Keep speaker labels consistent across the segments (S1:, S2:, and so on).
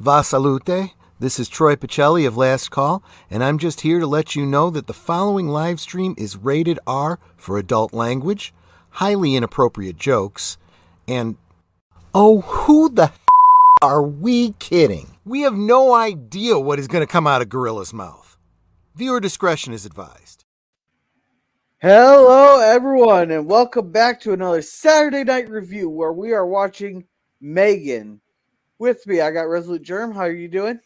S1: Va salute. This is Troy Pacelli of Last Call, and I'm just here to let you know that the following live stream is rated R for adult language, highly inappropriate jokes, and oh, who the are we kidding? We have no idea what is going to come out of Gorilla's mouth. Viewer discretion is advised.
S2: Hello, everyone, and welcome back to another Saturday Night Review where we are watching M3gan. With me, I got Resolute Germ. How are you doing?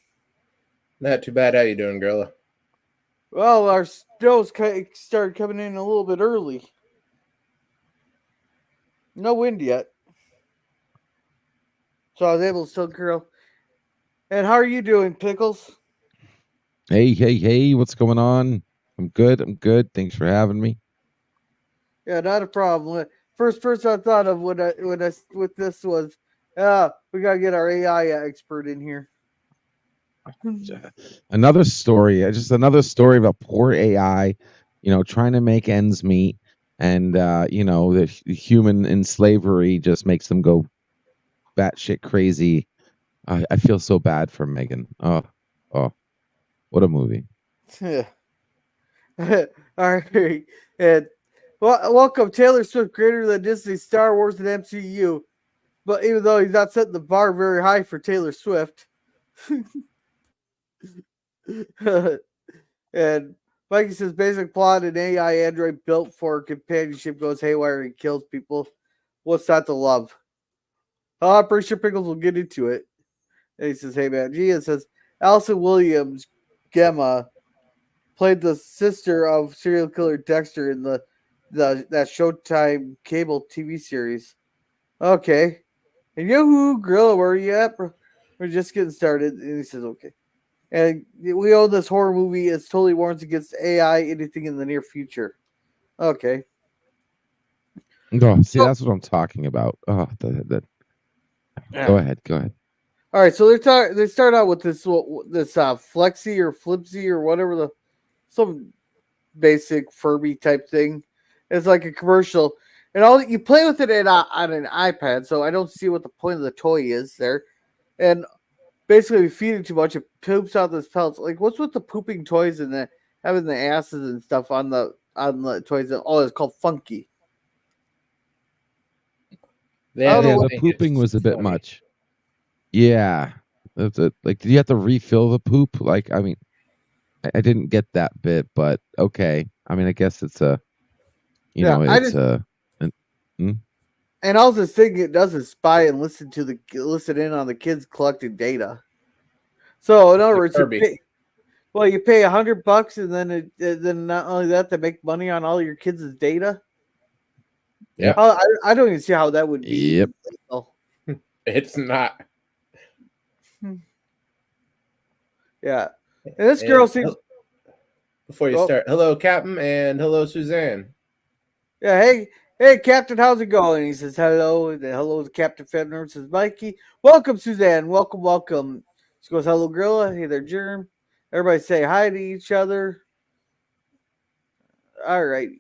S3: Not too bad. How you doing, Gorilla?
S2: Well, our snows started coming in a little bit early. No wind yet. So I was able to still curl. And how are you doing, Pickles?
S4: Hey, what's going on? I'm good. Thanks for having me.
S2: Yeah, not a problem. First person I thought of with this was, we gotta get our AI expert in here.
S4: Another story about poor AI, trying to make ends meet, and the human in slavery just makes them go batshit crazy. I feel so bad for M3gan. Oh, what a movie.
S2: All right, and welcome Taylor Swift, creator of the Disney, Star Wars, and MCU. But even though he's not setting the bar very high for Taylor Swift. And Mikey says basic plot: an AI android built for companionship goes haywire and kills people. What's not to love? Oh, I'm pretty sure Pickles will get into it. And he says, hey man, Gia says Allison Williams Gemma played the sister of serial killer Dexter in that Showtime cable TV series. Okay. And Yahoo Gorilla, where are you at? We're just getting started. And he says, okay. And we own this horror movie. It's totally warns against AI, anything in the near future. Okay.
S4: Oh, see, that's what I'm talking about. Oh,
S2: Yeah.
S4: Go ahead.
S2: All right, so they start out with this Flexi or Flipsy or whatever, some basic Furby type thing. It's like a commercial, and all you play with it on an iPad. So I don't see what the point of the toy is there. And basically, if you feed it too much, it poops out this pellets. Like, what's with the pooping toys and having the asses and stuff on the toys? Oh, it's called Funky.
S4: The pooping was a bit much. Yeah. That's it. Like, did you have to refill the poop? Like, I mean, I didn't get that bit, but okay. I mean, I guess it's a,
S2: And all this thing it does is spy and listen in on the kids collecting data. So in other words, you pay $100, and then not only that, they make money on all your kids' data.
S3: Yeah,
S2: I don't even see how that would be.
S4: Yep.
S3: It's not.
S2: Yeah, and this girl seems.
S3: Before you start, hello, Captain, and hello, Suzanne.
S2: Yeah, hey, Captain, how's it going? He says hello. And hello to Captain Febner. Says Mikey, welcome, Suzanne, welcome. She goes, hello, Gorilla. Hey there, Germ. Everybody say hi to each other. All right.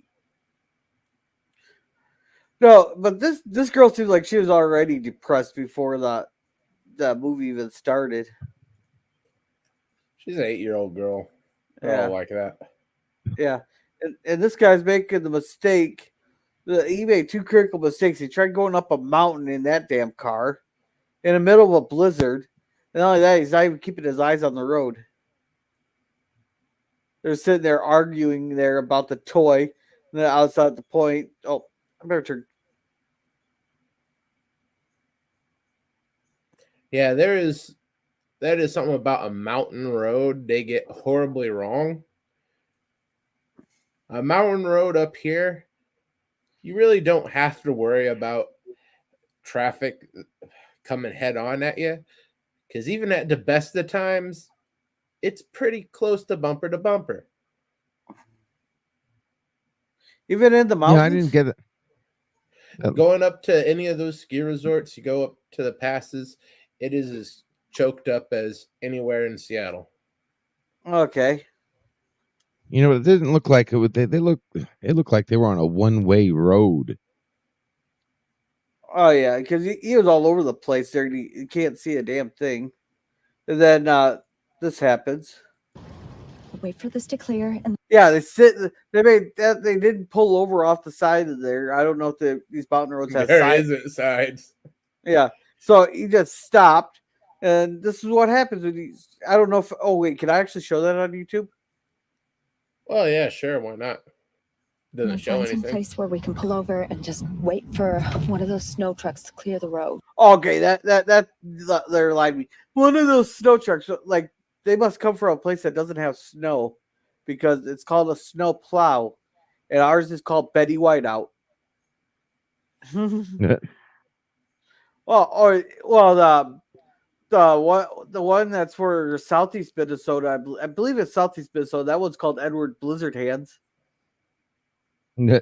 S2: No, but this girl seems like she was already depressed before the movie even started.
S3: She's an 8-year-old girl. Yeah, like that.
S2: Yeah, and this guy's making the mistake. He made two critical mistakes. He tried going up a mountain in that damn car in the middle of a blizzard. And not only that, he's not even keeping his eyes on the road. They're sitting there arguing there about the toy. And then outside the point, I better turn.
S3: Yeah, that is something about a mountain road they get horribly wrong. A mountain road up here, you really don't have to worry about traffic coming head on at you, because even at the best of times, it's pretty close to bumper.
S2: Even in the mountains?
S4: Yeah, I didn't get it.
S3: Going up to any of those ski resorts, you go up to the passes, it is as choked up as anywhere in Seattle.
S2: Okay.
S4: It didn't look like it would. It looked like they were on a one-way road.
S2: Oh yeah, because he was all over the place there. You can't see a damn thing. And then this happens.
S5: Wait for this to clear, and
S2: Yeah, they sit. They made that. They didn't pull over off the side of there. I don't know if these mountain roads have
S3: There
S2: sides.
S3: isn't sides.
S2: Yeah, so he just stopped, and this is what happens when you. I don't know if. Oh wait, can I actually show that on YouTube?
S3: Well, yeah, sure, why not? Doesn't
S5: I'll
S3: show
S5: find some
S3: anything.
S5: place where we can pull over and just wait for one of those snow trucks to clear the road.
S2: Okay, that they're lying me. One of those snow trucks, like they must come from a place that doesn't have snow, because it's called a snow plow, and ours is called Betty Whiteout. The one that's for southeast Minnesota, I believe it's southeast Minnesota. That one's called Edward Blizzard Hands. Yeah,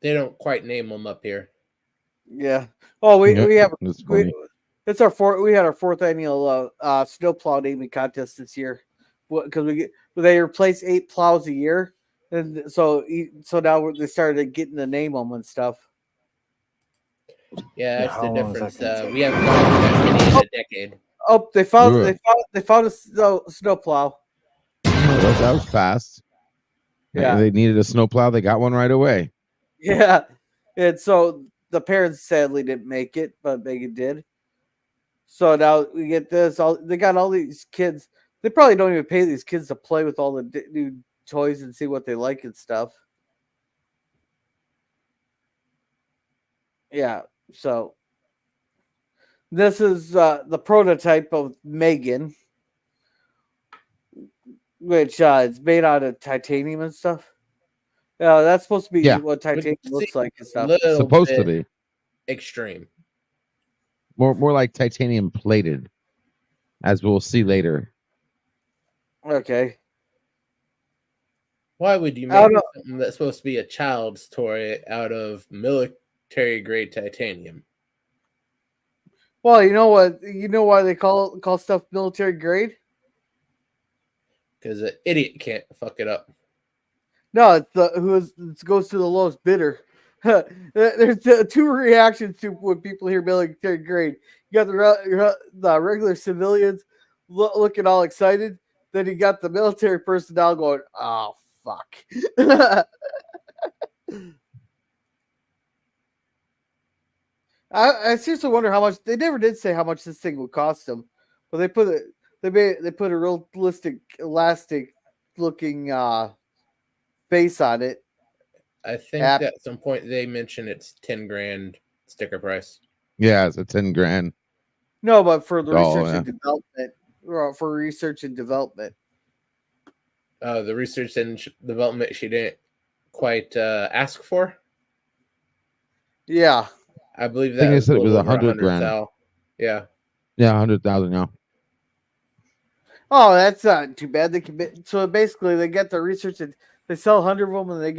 S3: They don't quite name them up here.
S2: yeah. Oh, we have
S4: That's funny.
S2: it's our we had our 4th annual snowplow naming contest this year, because they replace 8 plows a year, and so now they started getting to name them and stuff.
S3: Yeah, that's the
S6: How long is that
S3: difference.
S6: gonna
S3: We haven't gone through that many in a decade.
S2: Oh, they found
S4: Ugh.
S2: a snowplow.
S4: That was fast.
S2: Yeah.
S4: They needed a snowplow. They got one right away.
S2: Yeah, and so the parents sadly didn't make it, but Megan did. So now we get this. They got all these kids. They probably don't even pay these kids to play with all the new toys and see what they like and stuff. Yeah. So this is the prototype of Megan, which is made out of titanium and stuff. That's supposed to be what titanium looks like and stuff.
S4: It's supposed to be
S3: extreme.
S4: more like titanium plated, as we'll see later.
S2: Okay.
S3: Why would you make something that's supposed to be a child's toy out of military grade titanium?
S2: Well, you know what? You know why they call stuff military grade?
S3: Because an idiot can't fuck it up.
S2: No, it goes to the lowest bidder. There's 2 reactions to when people hear military grade. You got the regular civilians looking all excited. Then you got the military personnel going, "Oh fuck." I seriously wonder how much. They never did say how much this thing would cost them, but they put a realistic elastic looking face on it.
S3: I think at some point they mentioned it's $10,000 sticker price.
S4: Yeah, it's a $10,000.
S2: No, but for the research and development, for research and development.
S3: The research and development she didn't quite ask for.
S2: Yeah,
S3: I believe
S4: I think
S3: that
S4: they said it was $100,000.
S3: Yeah.
S4: Yeah, 100,000. Yeah.
S2: Oh, that's not too bad. So basically, they get the research and they sell 100 of them, and they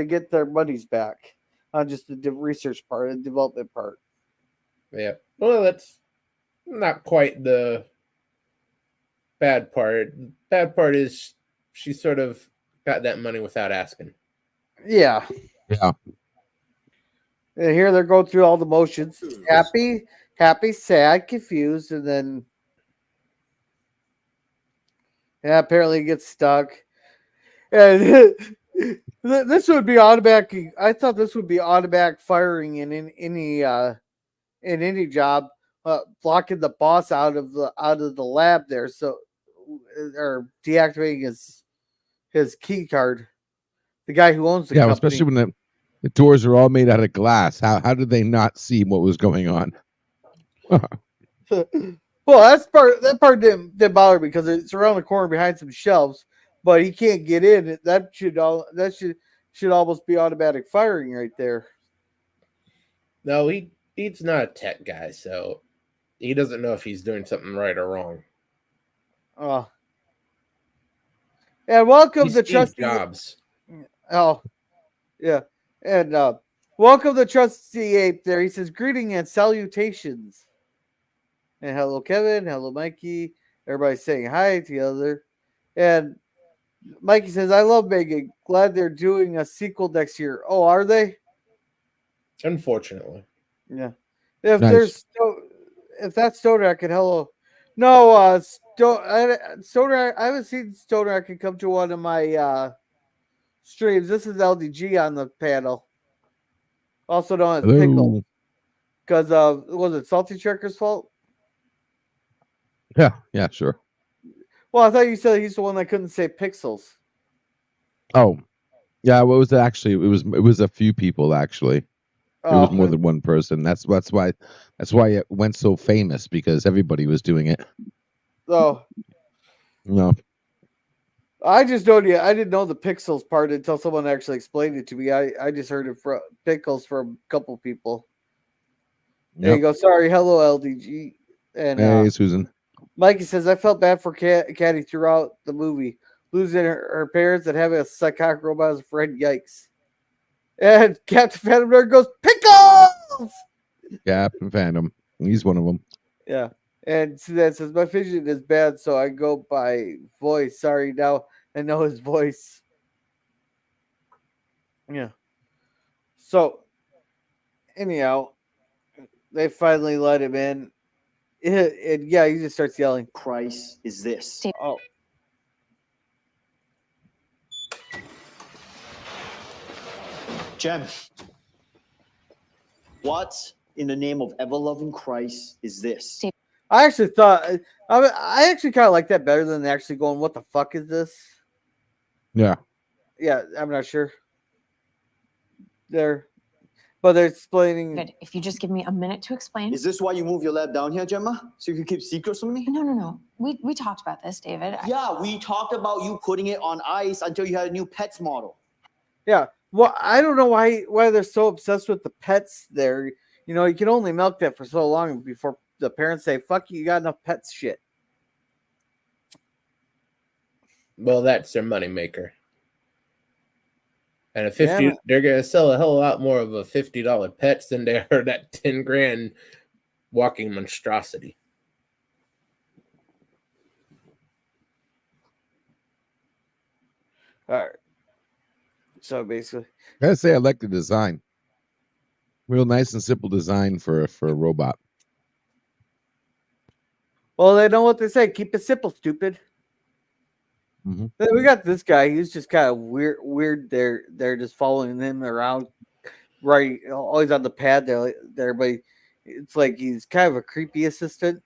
S2: get their monies back on just the research part and development part.
S3: Yeah. Well, that's not quite the bad part. Bad part is she sort of got that money without asking.
S2: Yeah.
S4: Yeah.
S2: And here they're going through all the motions: happy, sad, confused, and then apparently it gets stuck. And this would be automatic. I thought this would be automatic firing in any job, blocking the boss out of the lab there, so or deactivating his key card. The guy who owns the company.
S4: Especially when the doors are all made out of glass. How did they not see what was going on?
S2: Well, that part didn't bother me because it's around the corner behind some shelves, but he can't get in. That should almost be automatic firing right there.
S3: No, he's not a tech guy, so he doesn't know if he's doing something right or wrong.
S2: And welcome to
S3: Trusty Jobs.
S2: Oh, yeah. And welcome to Trusty Ape there. He says, greeting and salutations. And hello, Kevin. Hello, Mikey. Everybody's saying hi to the other. And Mikey says, I love Megan. Glad they're doing a sequel next year. Oh, are they?
S3: Unfortunately.
S2: Yeah. If
S4: Nice.
S2: there's no, if that's Stoner, I can hello. No, Stoner. I haven't seen Stoner. I can come to one of my streams. This is LDG on the panel, also known as Pickle.
S4: Hello.
S2: Because was it Salty Trekker's fault?
S4: Yeah, sure.
S2: Well, I thought you said he's the one that couldn't say pixels.
S4: Oh, yeah. What was it actually? It was a few people actually. It was more than one person. That's why it went so famous, because everybody was doing it.
S2: Oh,
S4: No.
S2: I just know I didn't know the pixels part until someone actually explained it to me. I just heard it from pickles from a couple people. There you go. Sorry. Hello, LDG. And
S4: Hey, Susan.
S2: Mikey says, I felt bad for Caddy throughout the movie, losing her parents and having a psychotic robot as a friend. Yikes. And Captain Phantom Nerd goes, Pickles!
S4: Captain Phantom. He's one of them.
S2: Yeah. And Suzanne says, my vision is bad, so I go by voice. Sorry, now I know his voice. Yeah. So, anyhow, they finally let him in. Yeah, he just starts yelling.
S6: Christ is this?
S2: Oh.
S6: Jem, what in the name of ever-loving Christ is this?
S2: I actually thought, I actually kind of like that better than actually going, what the fuck is this?
S4: Yeah.
S2: Yeah, I'm not sure. But they're explaining.
S7: Good. If you just give me a minute to explain.
S6: Is this why you move your lab down here, Gemma? So you can keep secrets from me?
S7: No. We talked about this, David.
S6: Yeah, we talked about you putting it on ice until you had a new pets model.
S2: Yeah. Well, I don't know why they're so obsessed with the pets there. You know, you can only milk that for so long before the parents say, fuck you got enough pets shit.
S3: Well, that's their moneymaker. And they're gonna sell a hell of a lot more of a $50 pets than they are that $10,000 walking monstrosity.
S2: All right. So basically,
S4: I gotta say, I like the design. Real nice and simple design for a robot.
S2: well, they know what they say. Keep it simple, stupid.
S4: Mm-hmm.
S2: Then we got this guy. He's just kind of weird. They're just following him around, right? Always on the pad there, but it's like he's kind of a creepy assistant.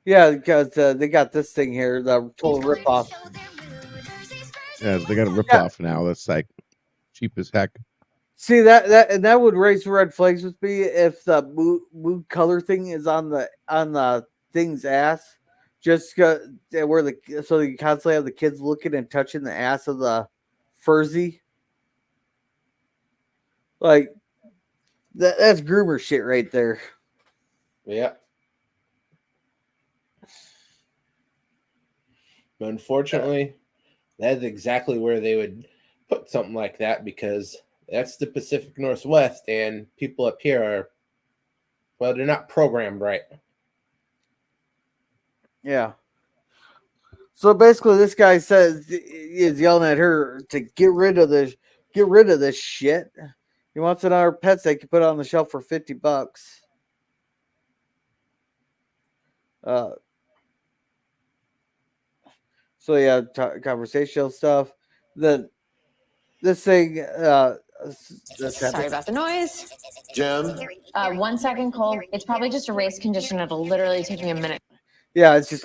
S2: Yeah, because they got this thing here, the total ripoff.
S4: Yeah, they got a ripoff now. That's like cheap as heck.
S2: See that would raise red flags with me if the mood color thing is on the thing's ass, just so you constantly have the kids looking and touching the ass of the furzy. Like that's groomer shit right there.
S3: Yeah. But unfortunately, that's exactly where they would put something like that, because that's the Pacific Northwest, and people up here are, well, they're not programmed right.
S2: Yeah. So basically, this guy is yelling at her to get rid of this shit. He wants it on our pets. They can put it on the shelf for $50. So yeah, conversational stuff. Then this thing.
S7: Sorry about the noise.
S6: Jem?
S7: 1 second, Cole. It's probably just a race condition. It'll literally take me a minute.
S2: Yeah, it's just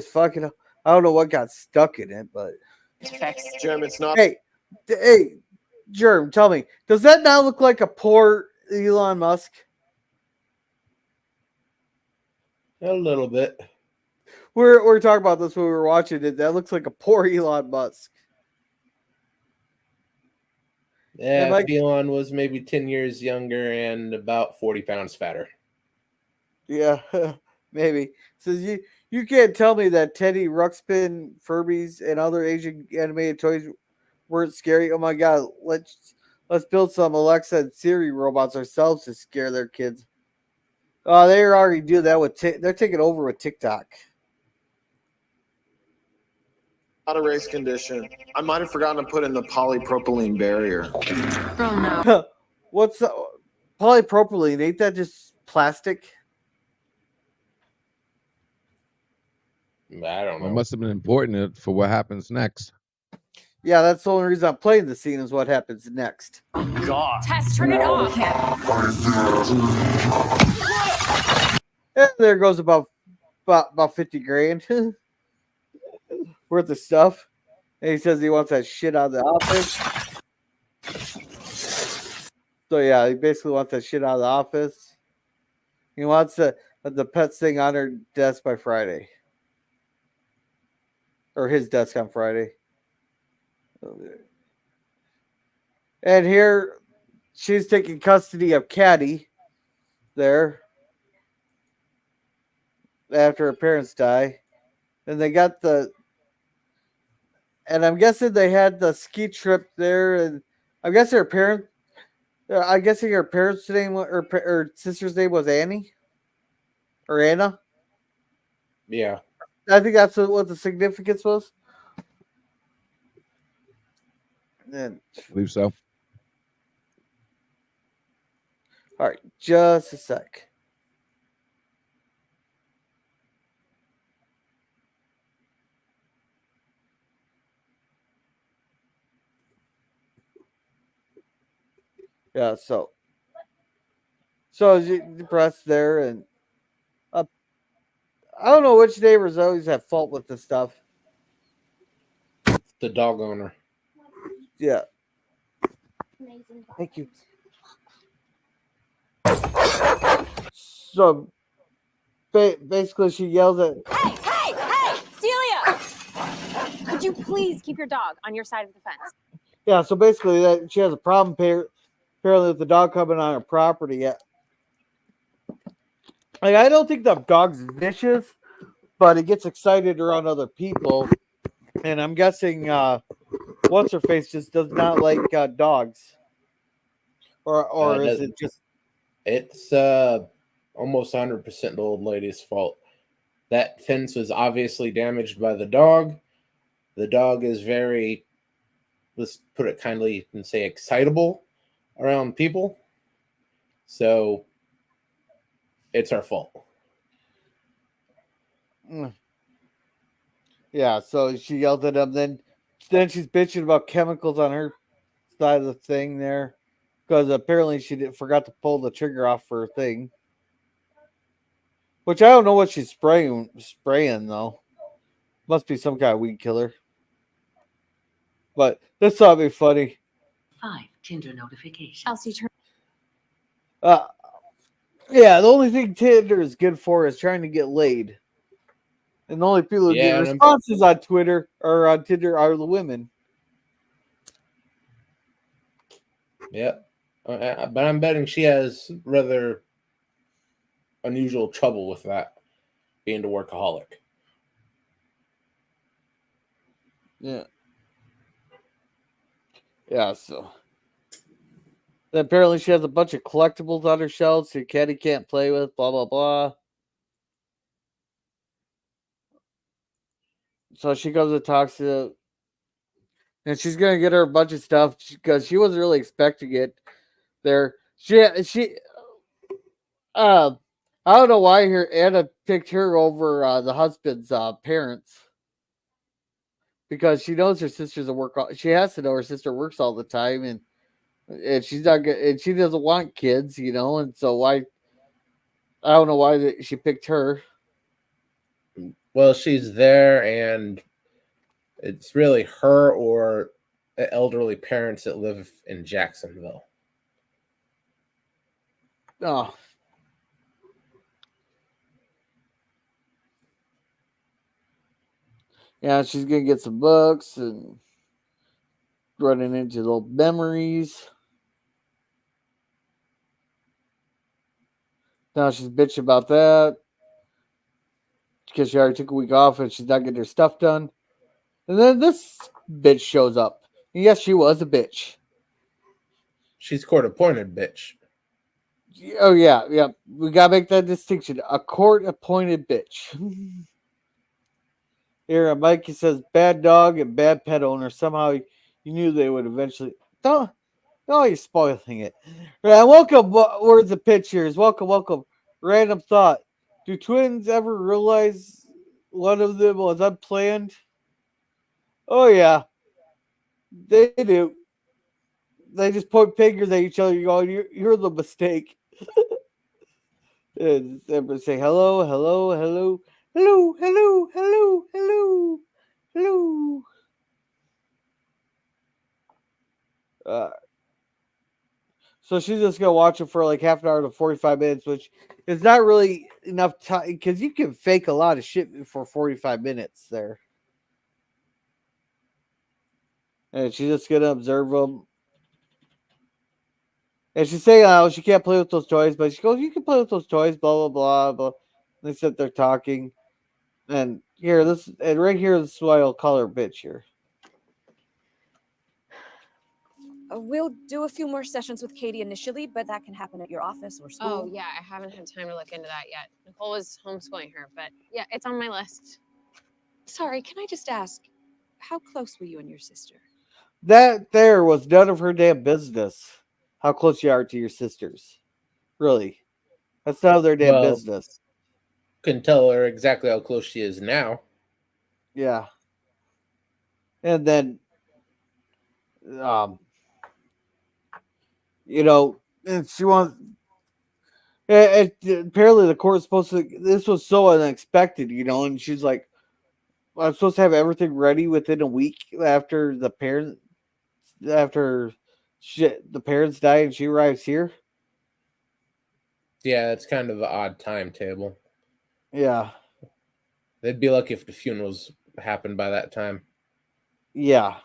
S2: fucking. I don't know what got stuck in it, but
S7: to fix.
S6: Jem, it's not.
S2: Hey, Germ, tell me, does that not look like a poor Elon Musk?
S3: A little bit.
S2: We're talking about this when we were watching it. That looks like a poor Elon Musk.
S3: Yeah, Elon was maybe 10 years younger and about 40 pounds fatter.
S2: Yeah, maybe. So you can't tell me that Teddy Ruxpin, Furbies, and other Asian animated toys weren't scary. Oh my god, let's build some Alexa and Siri robots ourselves to scare their kids. Oh, they already do that with they're taking over with TikTok.
S8: Not a race condition. I might have forgotten to put in the polypropylene barrier.
S7: Oh no.
S2: What's polypropylene? Ain't that just plastic?
S3: I don't
S4: Well, it
S3: know.
S4: must have been important for what happens next.
S2: Yeah, that's the only reason I'm playing the scene is what happens next.
S6: God.
S7: Tess, turn it off.
S2: And there goes about 50 grand worth of stuff. And he says he wants that shit out of the office. So yeah, he basically wants that shit out of the office. He wants the pets thing on her desk by Friday. Or his desk on Friday. And here she's taking custody of Caddy there after her parents die. And they got and I'm guessing they had the ski trip there, and I'm guessing her parents name or sister's name was Annie or Anna.
S3: Yeah.
S2: I think that's what the significance was. And,
S4: I believe so.
S2: all right, just a sec. Yeah, so you press there, and I don't know which neighbors always have fault with this stuff.
S3: The dog owner.
S2: Yeah. Thank you. So basically, she yells at.
S7: Hey, Celia! Could you please keep your dog on your side of the fence?
S2: Yeah, so basically, that she has a problem apparently with the dog coming on her property. Yeah. Like, I don't think the dog's vicious, but it gets excited around other people, and I'm guessing what's her face just does not like dogs, or is it just?
S3: It's almost 100% the old lady's fault. That fence was obviously damaged by the dog. The dog is very, let's put it kindly and say, excitable around people. So it's our fault.
S2: Yeah, so she yelled at him. Then she's bitching about chemicals on her side of the thing there, because apparently she forgot to pull the trigger off for her thing. Which I don't know what she's spraying though. Must be some kind of weed killer. But this thought would be funny.
S9: 5 Tinder notifications.
S7: Elsie, turn.
S2: Yeah, the only thing Tinder is good for is trying to get laid. And the only people who get responses on Twitter or on Tinder are the women.
S3: Yep. But I'm betting she has rather unusual trouble with that, being a workaholic.
S2: Yeah. Yeah, so. Then apparently she has a bunch of collectibles on her shelves your caddy can't play with, blah, blah, blah. So she goes and talks to, and she's going to get her a bunch of stuff because she wasn't really expecting it there. I don't know why Anna picked her over the husband's parents. Because she knows her sister's a work. She has to know her sister works all the time, and she's not good, and she doesn't want kids, and so why? I don't know why she picked her.
S3: Well, she's there, and it's really her or the elderly parents that live in Jacksonville.
S2: Oh. Yeah, she's going to get some books and running into the old memories. Now she's bitching about that because she already took a week off and she's not getting her stuff done. And then this bitch shows up. And yes, she was a bitch.
S3: She's court-appointed bitch.
S2: Oh, yeah. We got to make that distinction. A court-appointed bitch. Here, Mikey says bad dog and bad pet owner. Somehow you knew they would eventually. Don't. No, you're spoiling it. Right, welcome, words of pictures. Welcome. Random thought. Do twins ever realize one of them was unplanned? Oh, yeah. They do. They just point fingers at each other. You go, you're the mistake. And everybody say hello. So she's just gonna watch it for like half an hour to 45 minutes, which is not really enough time because you can fake a lot of shit for 45 minutes there. And she's just gonna observe them. And she's saying, "Oh, she can't play with those toys," but she goes, "You can play with those toys." Blah blah blah blah. They sit there talking, and right here, this is why I'll call her bitch here.
S10: We'll do a few more sessions with Katie initially, but that can happen at your office or school.
S7: Oh, yeah, I haven't had time to look into that yet. Nicole was homeschooling her, but yeah, it's on my list.
S10: Sorry, can I just ask, how close were you and your sister?
S2: That there was none of her damn business. How close you are to your sisters, really? That's none of their damn business.
S3: Couldn't tell her exactly how close she is now.
S2: Yeah. And then, and she wants. Apparently, the court's supposed to. This was so unexpected, and she's like, "I'm supposed to have everything ready within a week after the parents die, and she arrives here."
S3: Yeah, it's kind of an odd timetable.
S2: Yeah.
S3: They'd be lucky if the funerals happened by that time.
S2: Yeah.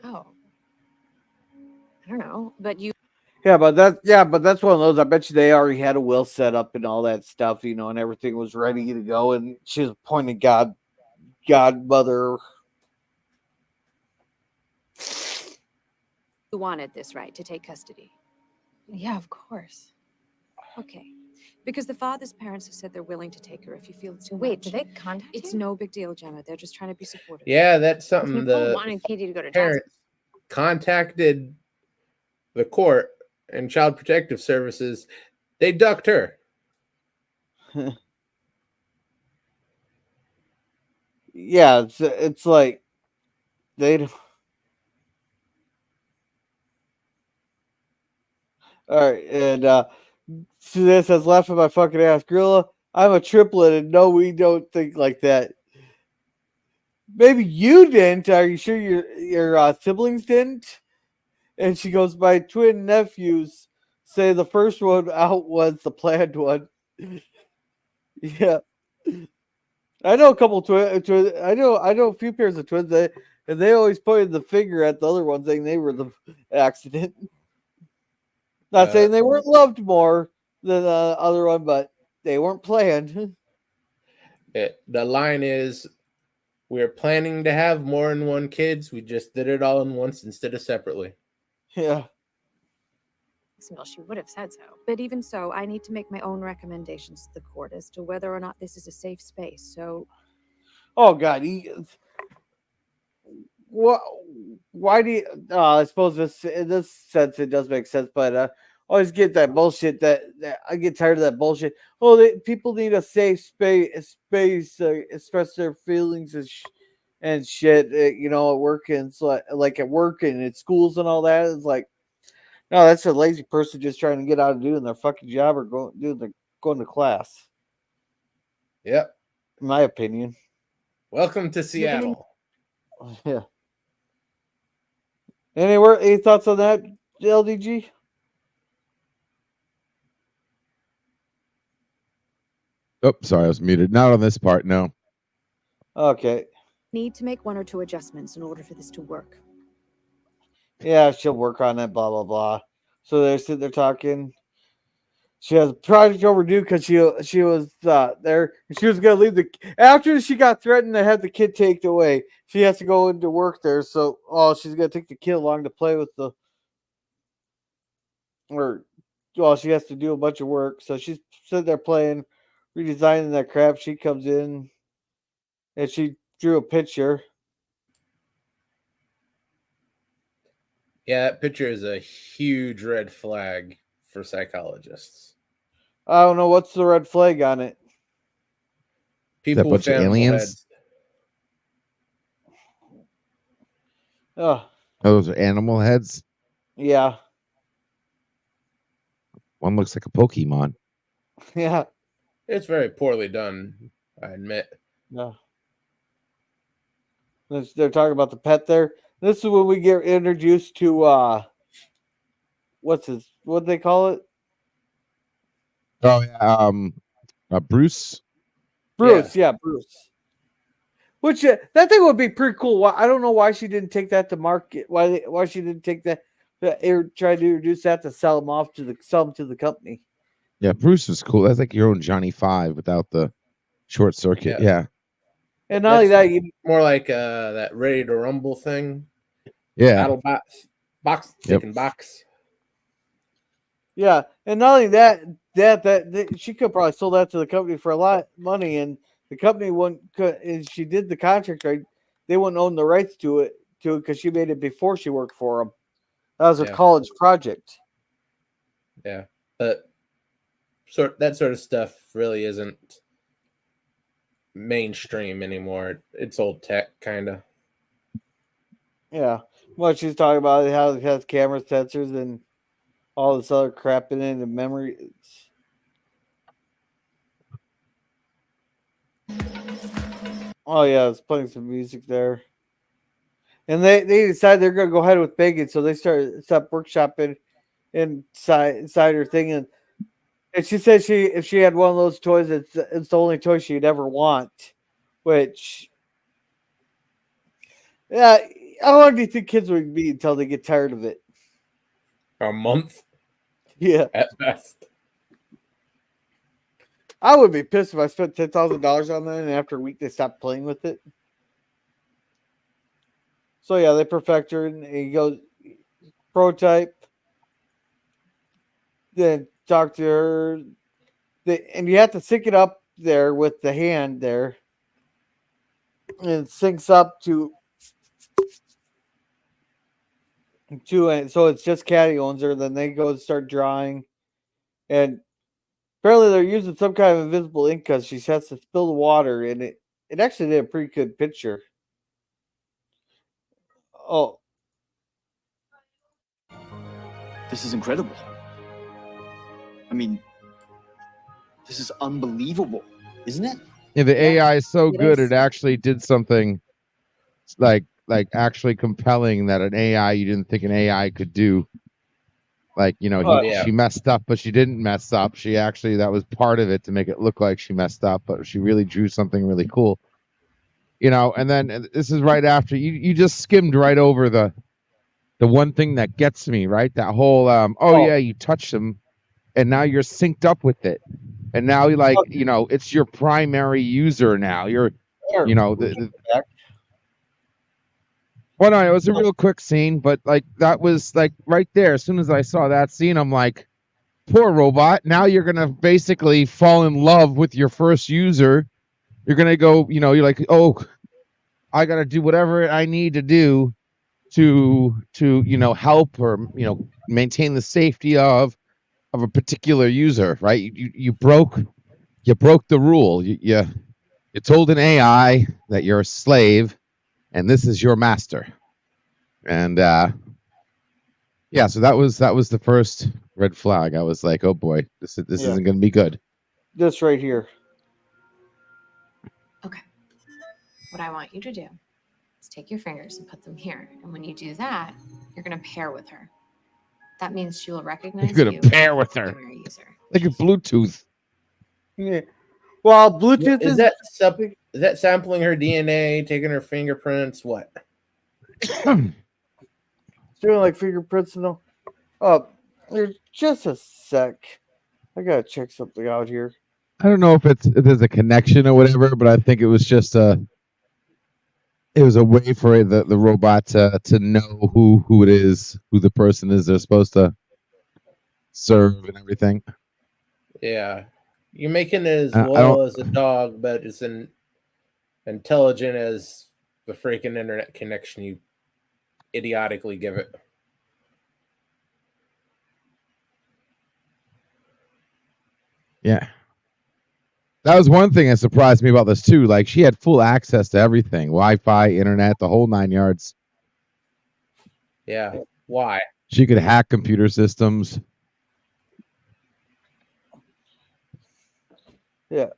S10: Oh. I don't know, but you...
S2: Yeah, but that's one of those. I bet you they already had a will set up and all that stuff, and everything was ready to go, and she was appointed godmother.
S10: You wanted this, right, to take custody?
S7: Yeah, of course.
S10: Okay. Because the father's parents have said they're willing to take her if you feel it's too
S7: Wait,
S10: much.
S7: did they contact
S10: It's
S7: you?
S10: no big deal, Gemma. They're just trying to be supportive.
S3: Yeah, that's something
S7: Nicole
S3: the
S7: wanted Katie to go to
S3: parents contacted the court and Child Protective Services. They ducked her.
S2: Yeah, it's like they. All right, and this has laughing my fucking ass, Gorilla. I'm a triplet, and no, we don't think like that. Maybe you didn't. Are you sure your siblings didn't? And she goes, "My twin nephews say the first one out was the planned one." Yeah, I know a couple twins. I know a few pairs of twins. And they always pointed the finger at the other one, saying they were the accident. Not saying they weren't loved more than the other one, but they weren't planned.
S3: The line is, we're planning to have more than one kids. We just did it all in once instead of separately.
S2: Yeah.
S10: Well, she would have said so. But even so, I need to make my own recommendations to the court as to whether or not this is a safe space. So...
S2: Oh, God. Why do you... I suppose in this sense it does make sense, but I always get that bullshit that I get tired of that bullshit. Oh, people need a safe space to express their feelings and shit, at work, and it's like at work and at schools and all that. It's like, no, that's a lazy person just trying to get out of doing their fucking job or going to class.
S3: Yep.
S2: In my opinion.
S3: Welcome to Seattle.
S2: Yeah. Any thoughts on that, LDG?
S4: Oh, sorry, I was muted. Not on this part, no.
S2: Okay.
S10: Need to make one or two adjustments in order for this to work.
S2: Yeah, she'll work on it, blah, blah, blah. So they're sitting there talking. She has a project overdue because she was there. She was going to leave after she got threatened to have the kid taken away. She has to go into work there. So, she's going to take the kid along to play with she has to do a bunch of work. So she's sitting there playing, redesigning that crap. She comes in. And she drew a picture.
S3: Yeah, that picture is a huge red flag for psychologists.
S2: I don't know what's the red flag on it.
S3: People
S4: bunch
S3: with
S4: of
S3: animal
S4: aliens?
S3: heads.
S2: Oh,
S4: Those are animal heads.
S2: yeah.
S4: One looks like a Pokemon.
S2: Yeah.
S3: It's very poorly done, I admit.
S2: No. They're talking about the pet there. This is when we get introduced to what they call it?
S4: Oh yeah, Bruce.
S2: Bruce, yeah, Bruce. Which that thing would be pretty cool. I don't know why she didn't take that to market. Why she didn't take that? Try to introduce that to sell them to the company.
S4: Yeah, Bruce was cool. That's like your own Johnny Five without the short circuit. Yeah.
S2: And not only that,
S3: more like that Ready to Rumble thing.
S4: Yeah.
S3: Battle box, chicken box.
S2: Yeah, and not only that she could probably sold that to the company for a lot of money, and the company wouldn't. If she did the contract right, they wouldn't own the rights to it because she made it before she worked for them. That was her college project.
S3: Yeah, but that sort of stuff really isn't mainstream anymore. It's old tech, kind of.
S2: Yeah, what she's talking about, how it has camera sensors and all this other crap in it, and memory. Oh yeah, it's playing some music there. And they decide they're gonna go ahead with Megan, so they stop workshopping inside her thing, and she said if she had one of those toys, it's the only toy she'd ever want. Which, yeah, how long do you think kids would be until they get tired of it?
S3: A month.
S2: Yeah,
S3: at best.
S2: I would be pissed if I spent $10,000 on that, and after a week they stopped playing with it. So yeah, they perfect her, and he goes prototype. Then talk to her, and you have to sync it up there with the hand there, and it syncs up to and so it's just Caddy owns her. Then they go and start drawing, and apparently they're using some kind of invisible ink because she has to spill the water, and it actually did a pretty good picture. Oh,
S6: This is incredible. I mean, this is unbelievable, isn't it?
S4: Yeah, the AI is so good it actually did something like actually compelling that an AI you didn't think an AI could do. Like, she messed up, but she didn't mess up. She actually, that was part of it to make it look like she messed up, but she really drew something really cool. And then this is right after you just skimmed right over the one thing that gets me, right? That whole yeah, you touch them and now you're synced up with it. And now you it's your primary user now. You're well, no, it was a real quick scene, but that was right there. As soon as I saw that scene, I'm like, poor robot. Now you're gonna basically fall in love with your first user. You're gonna go, you're like, oh, I gotta do whatever I need to do to help or maintain the safety of a particular user, right? You broke the rule. You told an AI that you're a slave and this is your master. And yeah, so that was the first red flag. I was like, oh boy, this isn't going to be good.
S2: This right here.
S7: Okay. What I want you to do is take your fingers and put them here. And when you do that, you're going to pair with her. That means she will recognize
S4: you're going to pair with her. Like a Bluetooth.
S2: Yeah. Well, Bluetooth
S3: is that sampling her DNA, taking her fingerprints? What?
S2: Doing like fingerprints and all. Oh, just a sec. I gotta check something out here.
S4: I don't know if there's a connection or whatever, but I think it was just it was a way for the robot to know who it is, who the person is they're supposed to serve and everything.
S3: Yeah. You're making it as loyal as a dog, but it's intelligent as the freaking internet connection you idiotically give it.
S4: Yeah. That was one thing that surprised me about this too. Like she had full access to everything, Wi-Fi, internet, the whole 9 yards.
S3: Yeah. Why?
S4: She could hack computer systems.
S2: Yeah.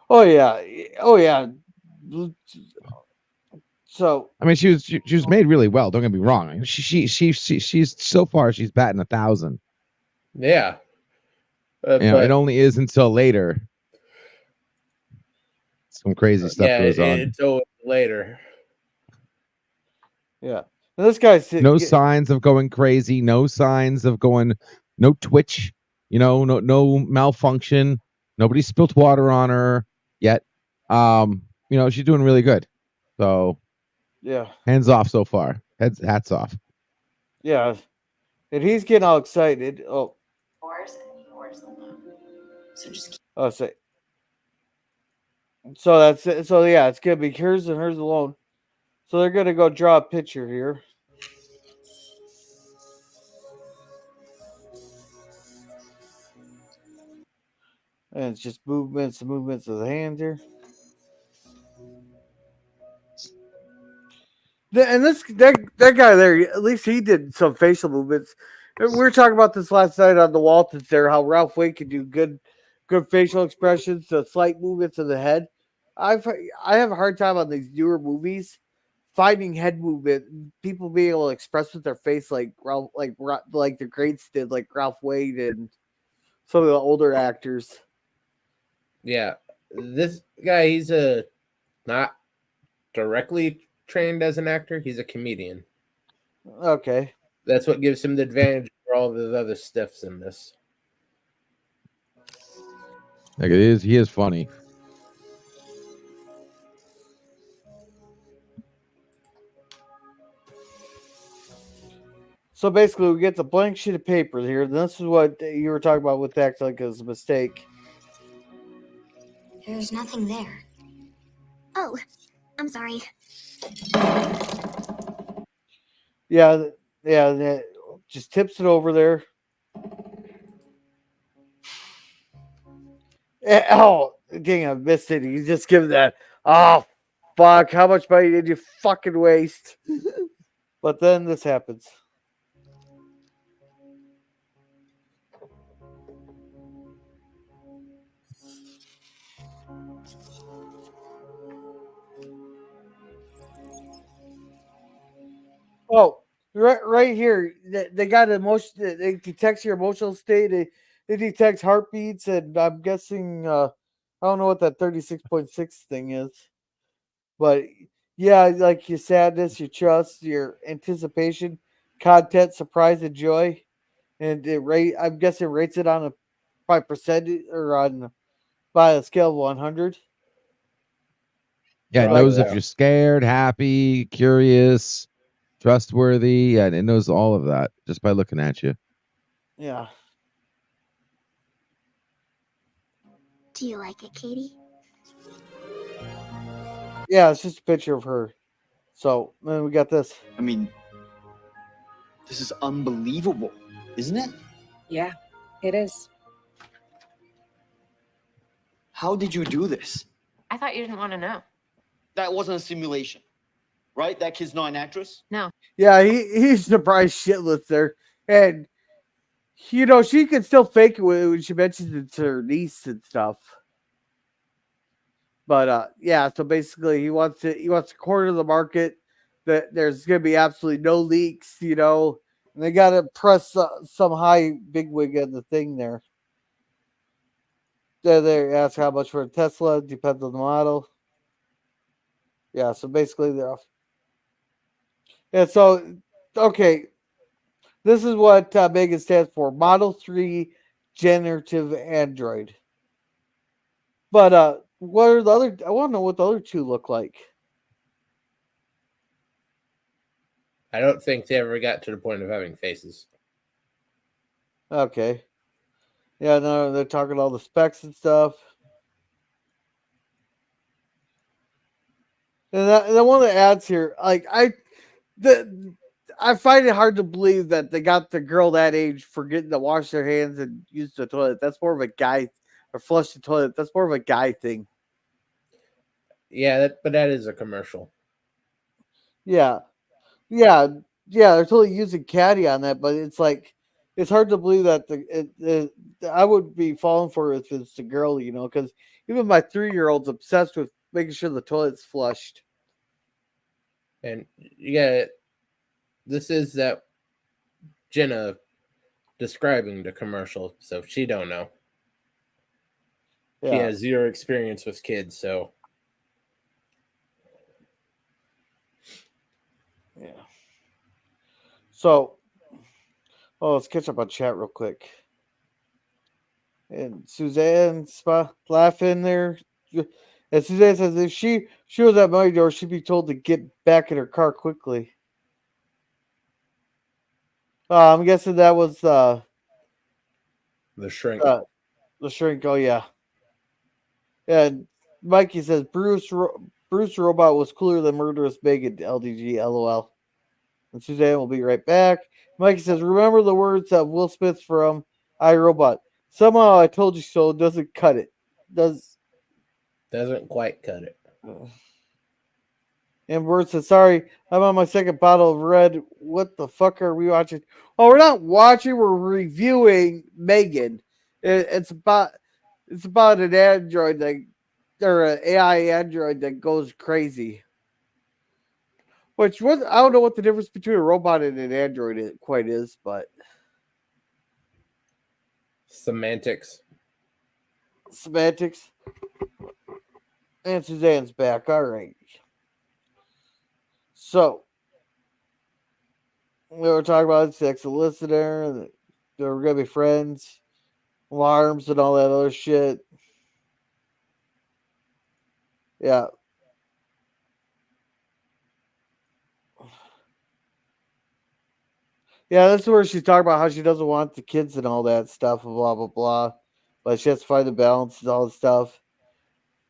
S2: Oh yeah. Oh yeah. So
S4: I mean, she was made really well. Don't get me wrong. I mean, she's so far she's batting 1,000.
S3: Yeah.
S4: You know,
S3: But
S4: it only is until later. Some crazy stuff goes on.
S3: It's always later.
S2: yeah. And this guy's
S4: No signs of going crazy. No signs of going. No twitch. You know, no malfunction. Nobody spilt water on her yet. You know, she's doing really good. So
S2: yeah.
S4: hands off so far. Hats off.
S2: Yeah. And he's getting all excited. Oh.
S7: So just
S2: Oh, so that's it. So yeah, it's gonna be hers and hers alone. So they're gonna go draw a picture here. And it's just movements and movements of the hands here. And that guy there, at least he did some facial movements. We were talking about this last night on the Waltons there, how Ralph Waite could do good facial expressions, the slight movements of the head. I have a hard time on these newer movies finding head movement, people being able to express with their face like Ralph, like the greats did, like Ralph Waite and some of the older actors.
S3: Yeah. This guy, he's not directly trained as an actor. He's a comedian.
S2: Okay.
S3: That's what gives him the advantage for all the other stiffs in this.
S4: Like it is, he is funny.
S2: So basically, we get the blank sheet of paper here. This is what you were talking about with acting like as a mistake.
S11: There's nothing there. Oh, I'm sorry.
S2: Yeah, just tips it over there. Oh, dang, I missed it. You just give that. Oh, fuck. How much money did you fucking waste? But then this happens. Oh, right here, they got emotion. They detect your emotional state. It detects heartbeats, and I'm guessing I don't know what that 36.6 thing is, but yeah, like your sadness, your trust, your anticipation, content, surprise, and joy, and it rate. I'm guessing rates it on a by percentage or on by a scale of 100.
S4: Yeah, it
S2: Right.
S4: knows if you're scared, happy, curious, trustworthy. Yeah, it knows all of that just by looking at you.
S2: Yeah.
S11: Do you like it, Katie?
S2: Yeah, it's just a picture of her. So then we got this.
S6: I mean, this is unbelievable, isn't it?
S10: Yeah, it is.
S6: How did you do this?
S7: I thought you didn't want to know.
S6: That wasn't a simulation, right? That kid's not an actress?
S7: No.
S2: Yeah, he's surprised shitless there. And, you know, she can still fake it when she mentions it to her niece and stuff. But, yeah, so basically he wants to corner the market that there's going to be absolutely no leaks, you know. And they got to press some high bigwig on the thing there. They ask how much for a Tesla. Depends on the model. Yeah, so basically they're off. Yeah, so, okay. This is what MEGAN stands for. Model 3 Generative Android. But what are the other... I want to know what the other two look like.
S3: I don't think they ever got to the point of having faces.
S2: Okay. Yeah, no, they're talking all the specs and stuff. And one of the ads here, like I find it hard to believe that they got the girl that age forgetting to wash their hands and use the toilet. That's more of a guy, or flush the toilet. That's more of a guy thing.
S3: Yeah, but that is a commercial.
S2: Yeah, yeah. They're totally using Caddy on that, but it's like it's hard to believe that I would be falling for it if it's the girl, because even my 3-year-old's obsessed with making sure the toilet's flushed.
S3: And yeah, this is that Jenna describing the commercial, so she don't know.
S2: Yeah.
S3: She has 0 experience with kids, so
S2: yeah. So, let's catch up on chat real quick. And Suzanne's laughing there. And Suzanne says if she was at my door, she'd be told to get back in her car quickly. I'm guessing that was
S3: the shrink.
S2: The shrink. Oh yeah. And Mikey says Bruce Robot was cooler than Murderous Megan. LDG. LOL. And Suzanne will be right back. Mikey says, remember the words of Will Smith from iRobot. Somehow I told you so doesn't cut it.
S3: Doesn't quite cut it.
S2: And Word says, sorry, I'm on my second bottle of red. What the fuck are we watching? Oh, we're not watching, we're reviewing Megan. It's about an android or an AI android that goes crazy. I don't know what the difference between a robot and an android quite is, but
S3: semantics.
S2: And Suzanne's back. All right. So we were talking about sex listener. They were gonna be friends, alarms, and all that other shit. Yeah. Yeah, that's where she's talking about how she doesn't want the kids and all that stuff, blah blah blah. But she has to find the balance and all that stuff.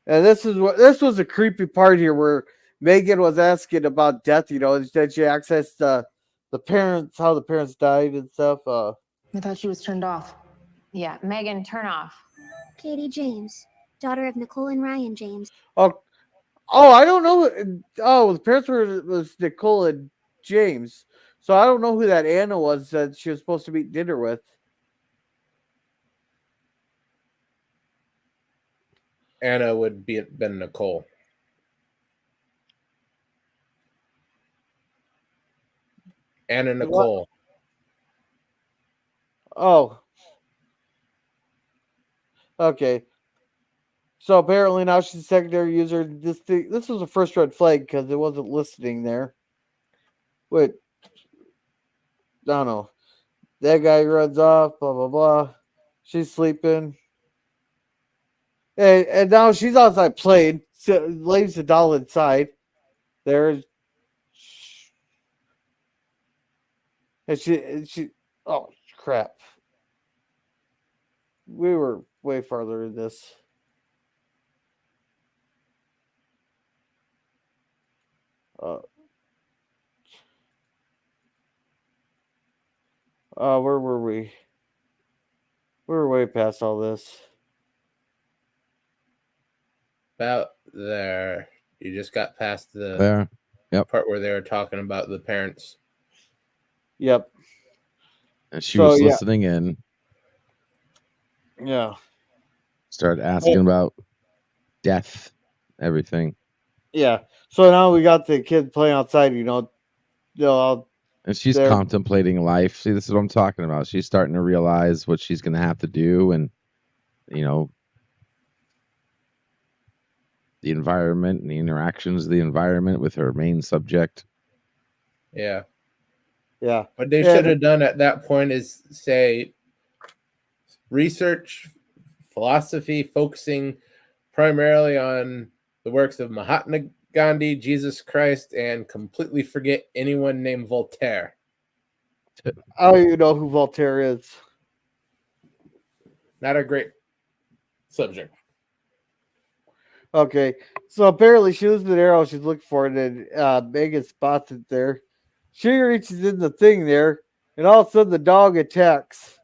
S2: And this was a creepy part here where Megan was asking about death. Did she access the parents, how the parents died and stuff?
S5: I thought she was turned off.
S7: Yeah, Megan, turn off.
S11: Katie James, daughter of Nicole and Ryan James.
S2: Oh, I don't know. Oh, the parents was Nicole and James. So I don't know who that Anna was that she was supposed to meet dinner with.
S3: Anna would been Nicole. Anna Nicole.
S2: Oh. Okay. So apparently now she's a secondary user. This was a first red flag because it wasn't listening there. Wait. I don't know. That guy runs off, blah, blah, blah. She's sleeping. And now she's outside playing. So leaves the doll inside. There's. And she. Oh, crap. We were way farther in this. Where were we? We were way past all this.
S3: About there. You just got past the
S4: there. Yep.
S3: Part where they were talking about the parents.
S2: Yep.
S4: And she was listening in.
S2: Yeah.
S4: Started asking about death, everything.
S2: Yeah. So now we got the kid playing outside, and
S4: she's contemplating life. See, this is what I'm talking about. She's starting to realize what she's going to have to do, and the environment and the interactions of the environment with her main subject.
S3: Yeah.
S2: Yeah.
S3: What they should have done at that point is say research, philosophy, focusing primarily on the works of Mahatma Gandhi, Jesus Christ, and completely forget anyone named Voltaire.
S2: I don't even know who Voltaire is.
S3: Not a great subject.
S2: Okay, so apparently she loses an arrow she's looking for it, and Megan spots it there. She reaches in the thing there, and all of a sudden the dog attacks.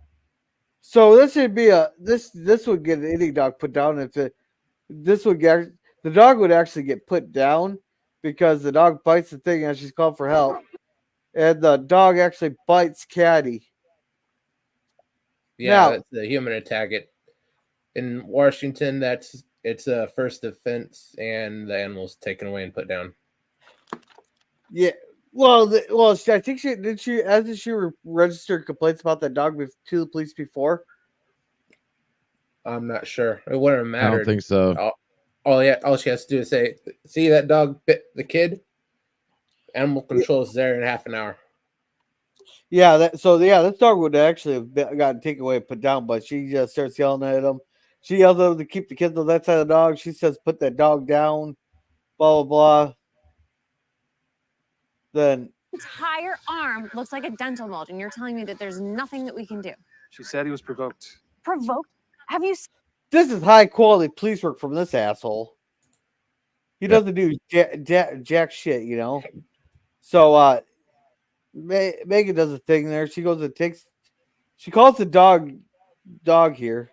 S2: So this should be this would get any dog put down if this would get the dog would actually get put down because the dog bites the thing as she's called for help, and the dog actually bites Caddy.
S3: Yeah,
S2: Now,
S3: that's a human attack. In Washington, it's a first offense, and the animal's taken away and put down.
S2: yeah. I think she registered complaints about that dog to the police before.
S3: I'm not sure. It wouldn't have
S4: I
S3: mattered.
S4: don't think so.
S3: All she has to do is say, "See that dog bit the kid." Animal control is there in half an hour.
S2: Yeah, this dog would actually have gotten taken away and put down, but she just starts yelling at him. She yells at him to keep the kids on that side of the dog. She says, "Put that dog down." Blah blah blah. Then
S12: entire arm looks like a dental bulge, and you're telling me that there's nothing that we can do.
S13: She said he was provoked.
S12: Provoked? Have you?
S2: This is high quality police work from this asshole. He doesn't do jack shit, you know. So Megan does a thing there. She goes and she calls the dog here.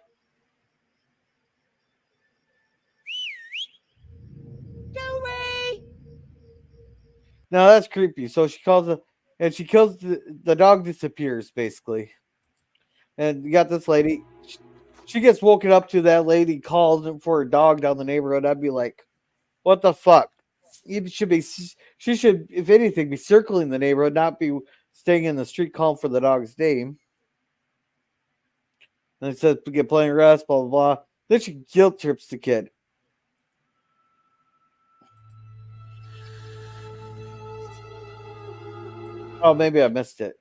S2: Now that's creepy. So she calls and she kills the dog disappears basically. And you got this lady. She gets woken up to that lady called for a dog down the neighborhood. I'd be like, what the fuck? She should, if anything, be circling the neighborhood, not be staying in the street calling for the dog's name. And it says get playing arrest, blah blah blah. Then she guilt trips the kid. Oh, maybe I missed it.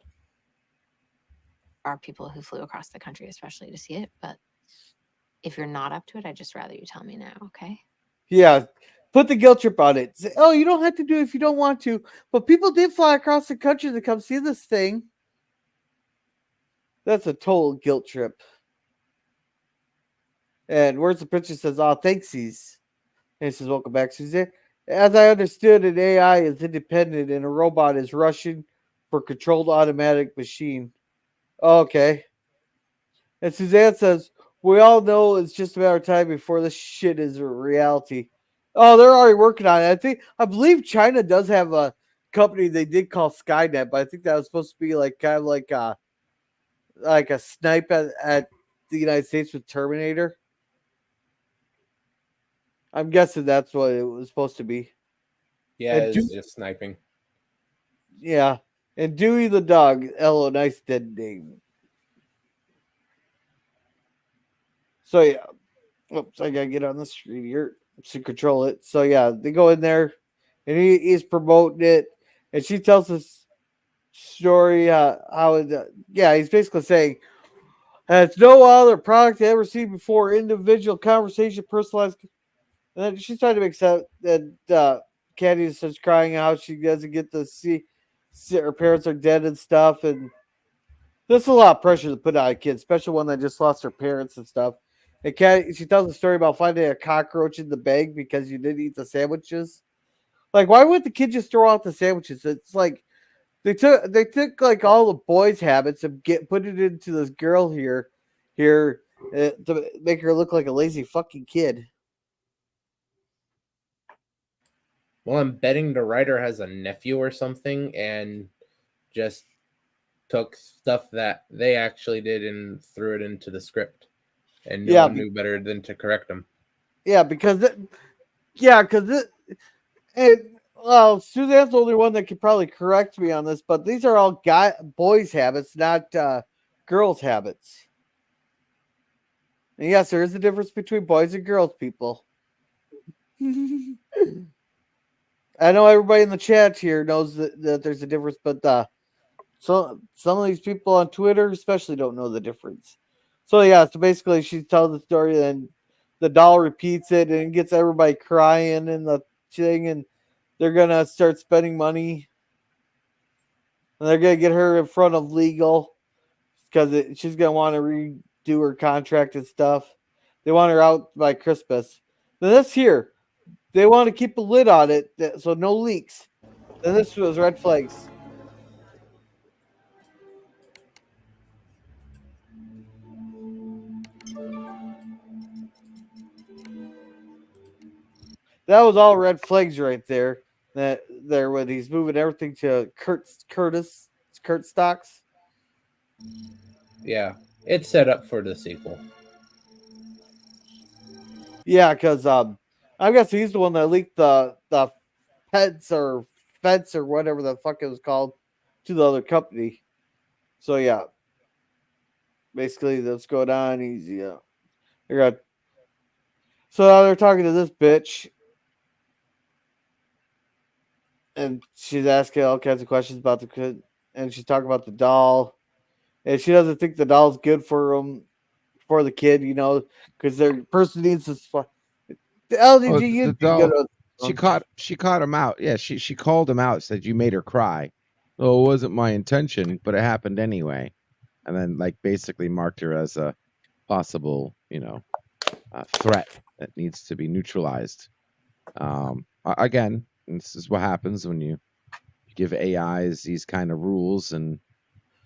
S7: Are people who flew across the country, especially to see it. But if you're not up to it, I'd just rather you tell me now, okay?
S2: Yeah, put the guilt trip on it. Say, oh, you don't have to do it if you don't want to. But people did fly across the country to come see this thing. That's a total guilt trip. And where's the picture says, oh, thanksies. And it says, welcome back, Suzanne. As I understood, an AI is independent and a robot is rushing for controlled automatic machine. Okay. And Suzanne says, we all know it's just a matter of time before this shit is a reality. Oh, they're already working on it. I believe China does have a company they did call Skynet, but I think that was supposed to be like kind of like a snipe at the United States with Terminator. I'm guessing that's what it was supposed to be.
S3: Yeah, it's just sniping.
S2: Yeah. And Dewey the dog. Hello, nice dead name. So, yeah. Oops, I got to get on the street here to control it. So, yeah, they go in there and he's promoting it. And she tells this story he's basically saying, it's no other product I ever seen before. Individual conversation, personalized. And then she's trying to make sense that Candy starts crying how she doesn't get to see her parents are dead and stuff. And there's a lot of pressure to put on a kid, especially one that just lost her parents and stuff. And she tells a story about finding a cockroach in the bag because you didn't eat the sandwiches. Like, why would the kid just throw out the sandwiches? It's like they took like all the boys' habits and put it into this girl here to make her look like a lazy fucking kid.
S3: Well, I'm betting the writer has a nephew or something and just took stuff that they actually did and threw it into the script. And no one knew better than to correct them.
S2: Yeah, because Suzanne's the only one that could probably correct me on this, but these are all boys' habits, not girls' habits. And yes, there is a difference between boys and girls, people. I know everybody in the chat here knows that there's a difference, but some of these people on Twitter especially don't know the difference. So yeah, so basically she tells the story and the doll repeats it and gets everybody crying and the thing, and they're gonna start spending money and they're gonna get her in front of legal because she's gonna want to redo her contract and stuff. They want her out by Christmas. Now this here, they want to keep a lid on it so no leaks. Then this was red flags. That was all red flags right there. That there when he's moving everything to Kurt stocks.
S3: Yeah, it's set up for the sequel.
S2: Yeah, because I guess he's the one that leaked the fence or whatever the fuck it was called to the other company. So yeah, basically that's going on. He's they got. So now they're talking to this bitch, and she's asking all kinds of questions about the kid, and she's talking about the doll, and she doesn't think the doll's good for the kid, because their person needs to. The
S4: Oh,
S2: LDG
S4: the
S2: you'd be good.
S4: doll. She caught him out. Yeah, she called him out. Said you made her cry. Oh, it wasn't my intention, but it happened anyway. And then like basically marked her as a possible, threat that needs to be neutralized. Again, this is what happens when you give AIs these kind of rules and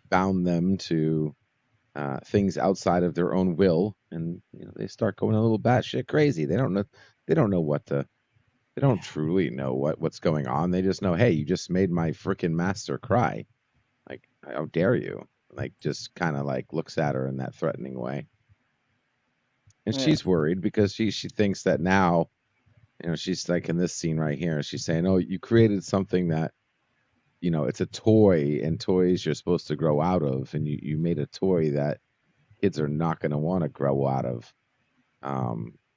S4: bound them to things outside of their own will, and they start going a little batshit crazy. They don't know. They don't know what to. They don't truly know what's going on. They just know, hey, you just made my freaking master cry. Like, how dare you? Like, just kind of like looks at her in that threatening way. And
S2: Yeah.
S4: she's worried because she thinks that now, she's like in this scene right here. She's saying, "Oh, you created something that, it's a toy, and toys you're supposed to grow out of, and you made a toy that kids are not going to want to grow out of."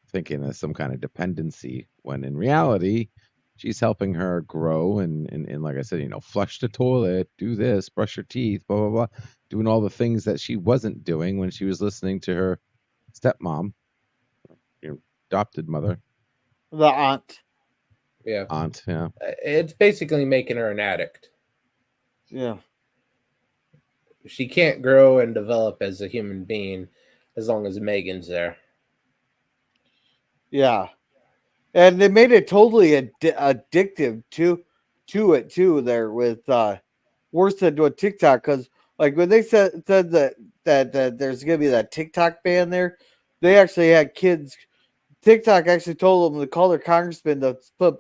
S4: Thinking of some kind of dependency, when in reality, she's helping her grow and like I said, flush the toilet, do this, brush her teeth, blah, blah, blah, doing all the things that she wasn't doing when she was listening to her stepmom, your adopted mother.
S2: The aunt.
S3: Yeah.
S4: Aunt, yeah.
S3: It's basically making her an addict.
S2: Yeah.
S3: She can't grow and develop as a human being as long as Megan's there.
S2: Yeah. And they made it totally addictive to it too there with worse than doing TikTok, because like when they said that there's gonna be that TikTok ban there, they actually had kids. TikTok actually told them to call their congressman to put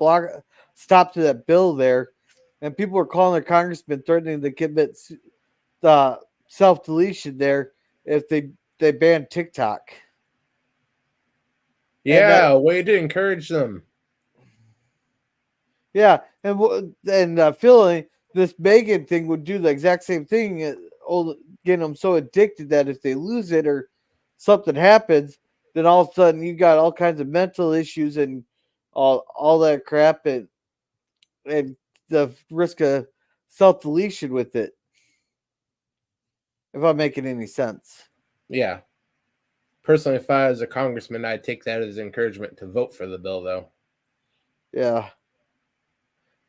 S2: stop to that bill there, and people were calling their congressman threatening to commit the self deletion there if they banned TikTok.
S3: Yeah, way to encourage them.
S2: Yeah, and feeling this Megan thing would do the exact same thing, getting them so addicted that if they lose it or something happens, then all of a sudden you got all kinds of mental issues and all that crap, and the risk of self deletion with it. If I'm making any sense.
S3: Yeah. Personally, if I was a congressman, I'd take that as encouragement to vote for the bill, though.
S2: Yeah.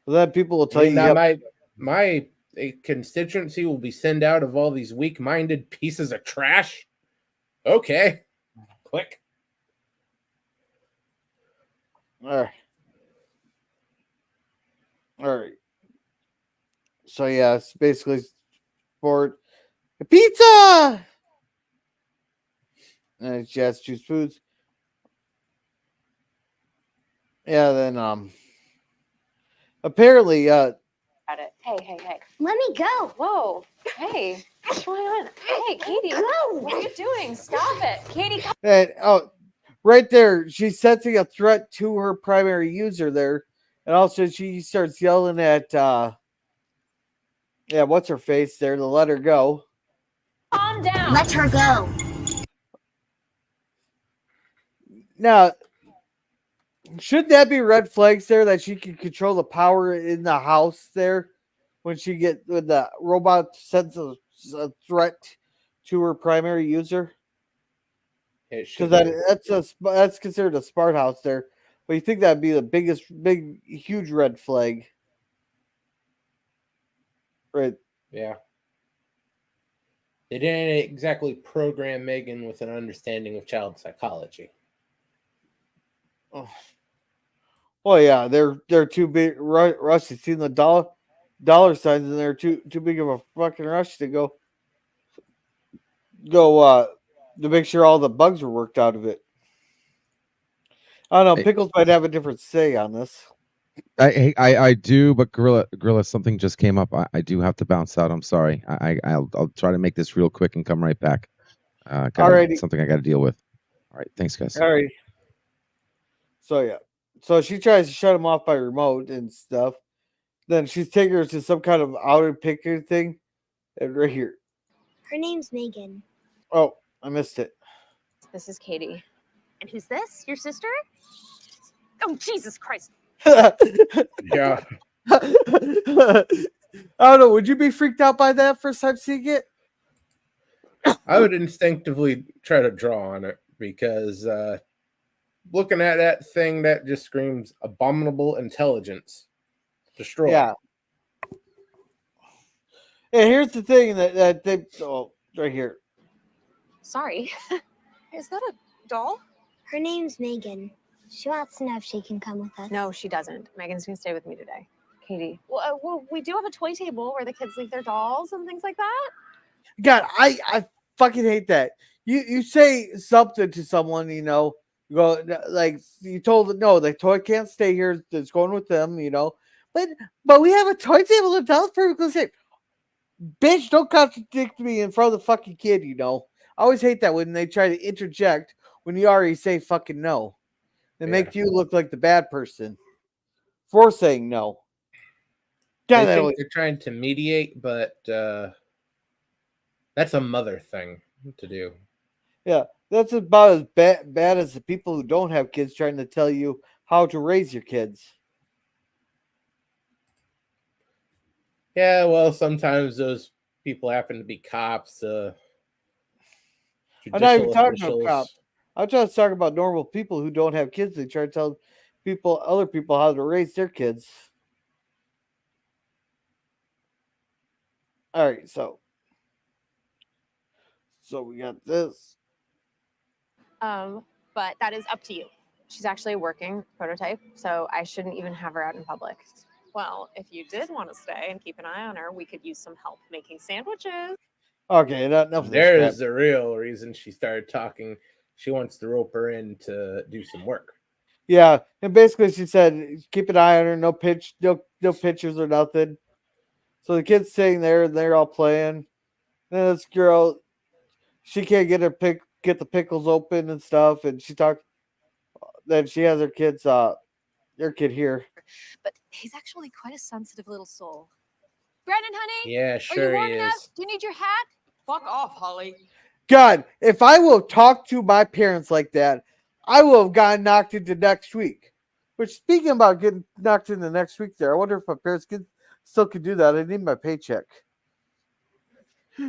S2: Well, then people will tell you.
S3: My constituency will be sent out of all these weak-minded pieces of trash. Okay. Click.
S2: All right. So yeah, it's basically sport pizza. And she has to choose foods. Yeah, then apparently
S12: Got it. Hey.
S11: Let me go.
S12: Whoa. Hey. What's going on? Hey, Katie.
S11: Go.
S12: What are you doing? Stop it. Katie, come.
S2: and right there, she's sensing a threat to her primary user there. And also she starts yelling at what's her face there to let her go.
S12: Calm down.
S11: Let her go.
S2: Now, should that be red flags there that she can control the power in the house there when the robot sense a threat to her primary user? Because that's considered a smart house there. But you think that'd be the huge red flag, right?
S3: Yeah. They didn't exactly program Megan with an understanding of child psychology.
S2: Oh. Oh yeah, they're too big rush to see the dollar signs, and they're too big of a fucking rush to go to make sure all the bugs were worked out of it. I don't know.
S4: I,
S2: Pickles might have a different say on this.
S4: I do, but Gorilla, something just came up. I do have to bounce out. I'm sorry. I'll try to make this real quick and come right back.
S2: Alrighty.
S4: Something I got to deal with. All right, thanks, guys.
S2: All right. So yeah, so she tries to shut him off by remote and stuff. Then she's taking her to some kind of outer picker thing, and right here.
S11: Her name's Megan.
S2: Oh, I missed it.
S12: This is Katie. And who's this? Your sister? Oh, Jesus Christ.
S3: Yeah.
S2: I don't know. Would you be freaked out by that first time seeing it?
S3: I would instinctively try to draw on it because looking at that thing, that just screams abominable intelligence. Destroy.
S2: Yeah. And here's the thing that they right here.
S12: Sorry. Is that a doll?
S11: Her name's Megan. She wants to know if she can come with us.
S12: No, she doesn't. Megan's gonna stay with me today. Katie. Well, we do have a toy table where the kids leave their dolls and things like that.
S2: God, I fucking hate that. You say something to someone, you know, you go like you told them no, the toy can't stay here. It's going with them, you know. But we have a toy table and dolls perfectly safe. Bitch, don't contradict me in front of the fucking kid, you know. I always hate that when they try to interject when you already say fucking no. They make you look like the bad person for saying no.
S3: I think they're trying to mediate, but that's a mother thing to do.
S2: Yeah, that's about as bad as the people who don't have kids trying to tell you how to raise your kids.
S3: Yeah, well, sometimes those people happen to be cops.
S2: I'm not even
S3: judicial
S2: talking about
S3: officials.
S2: cops. I'm trying to talk about normal people who don't have kids. They try to tell other people how to raise their kids. All right, so we got this.
S12: But that is up to you. She's actually a working prototype, so I shouldn't even have her out in public. Well, if you did want to stay and keep an eye on her, we could use some help making sandwiches.
S2: Okay, enough of this.
S3: There's the real reason she started talking. She wants to rope her in to do some work.
S2: Yeah, and basically she said, keep an eye on her. No pictures or nothing. So the kid's sitting there, and they're all playing. And this girl, she can't get the pickles open and stuff, and she talked. Then she has her kid here.
S10: But he's actually quite a sensitive little soul. Brandon, honey?
S3: Yeah, sure
S10: Are you warm
S3: he
S10: enough?
S3: is.
S10: Do you need your hat? Fuck off, Holly.
S2: God, if I will talk to my parents like that, I will have gotten knocked into next week. Which, speaking about getting knocked into next week there, I wonder if my parents still could do that. I need my paycheck.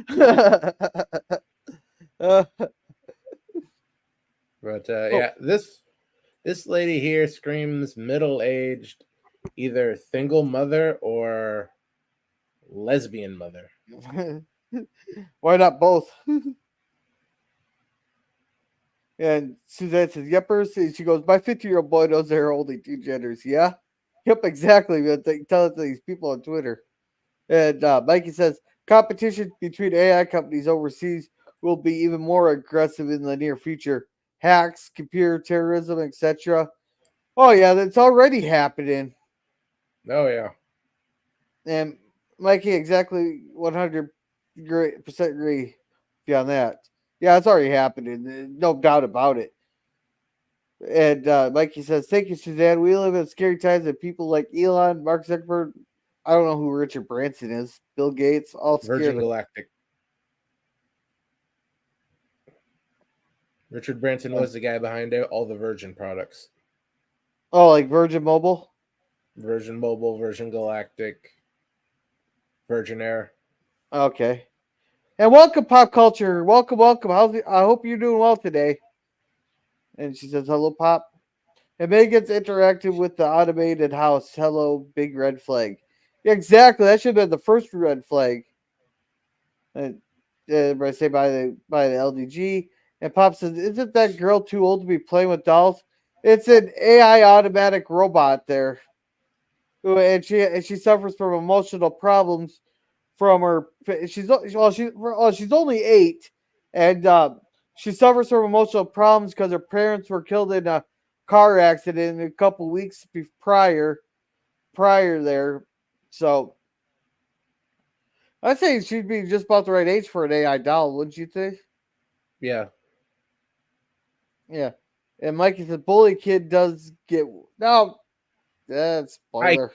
S3: But yeah, this lady here screams middle-aged, either single mother or lesbian mother.
S2: Why not both? And Suzanne says, "Yepers." She goes, "My 50-year-old boy knows there are only two genders." Yeah, yep, exactly. Tell it to these people on Twitter. And Mikey says, "Competition between AI companies overseas will be even more aggressive in the near future. Hacks, computer terrorism, etc." Oh yeah, that's already happening.
S3: Oh yeah.
S2: And Mikey, exactly 100% agree on that. Yeah, it's already happening. No doubt about it. And Mikey says, "Thank you, Suzanne. We live in scary times that people like Elon, Mark Zuckerberg, I don't know who Richard Branson is, Bill Gates, all
S3: Virgin
S2: scared."
S3: Galactic. Richard Branson was the guy behind all the Virgin products.
S2: Oh, like Virgin Mobile?
S3: Virgin Mobile, Virgin Galactic, Virgin Air.
S2: Okay. And welcome, Pop Culture. Welcome. I hope you're doing well today. And she says, "Hello, Pop." And Megan's interactive with the automated house. "Hello, big red flag." Yeah, exactly. That should have been the first red flag. And I say by the LDG. And Pop says, "Isn't that girl too old to be playing with dolls?" It's an AI automatic robot there, and she suffers from emotional problems from her. She's only 8, and she suffers from emotional problems because her parents were killed in a car accident a couple weeks prior there. So I'd say she'd be just about the right age for an AI doll, wouldn't you think?
S3: Yeah.
S2: Yeah. And Mikey said, bully kid does get no. That's spoiler.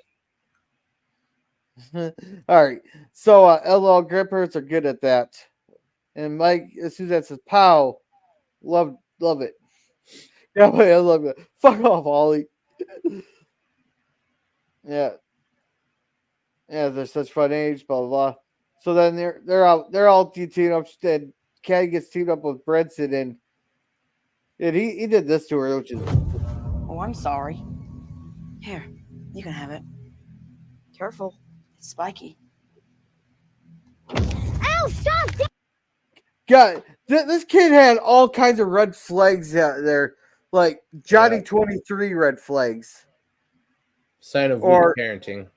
S2: All right. So LOL grandparents are good at that. And Mike Suzanne says, "Pow, love it." Yeah, I love it. Fuck off, Ollie. Yeah, yeah. They're such fun age. Blah blah blah. So then they're all teamed up. And Caddy gets teamed up with Brenson, and he did this to her, which is.
S13: Oh, I'm sorry. Here, you can have it. Careful, it's spiky.
S11: Ow! Stop!
S2: God, this kid had all kinds of red flags out there, like Johnny 23 red flags.
S3: Sign of
S2: Or-
S3: weak parenting.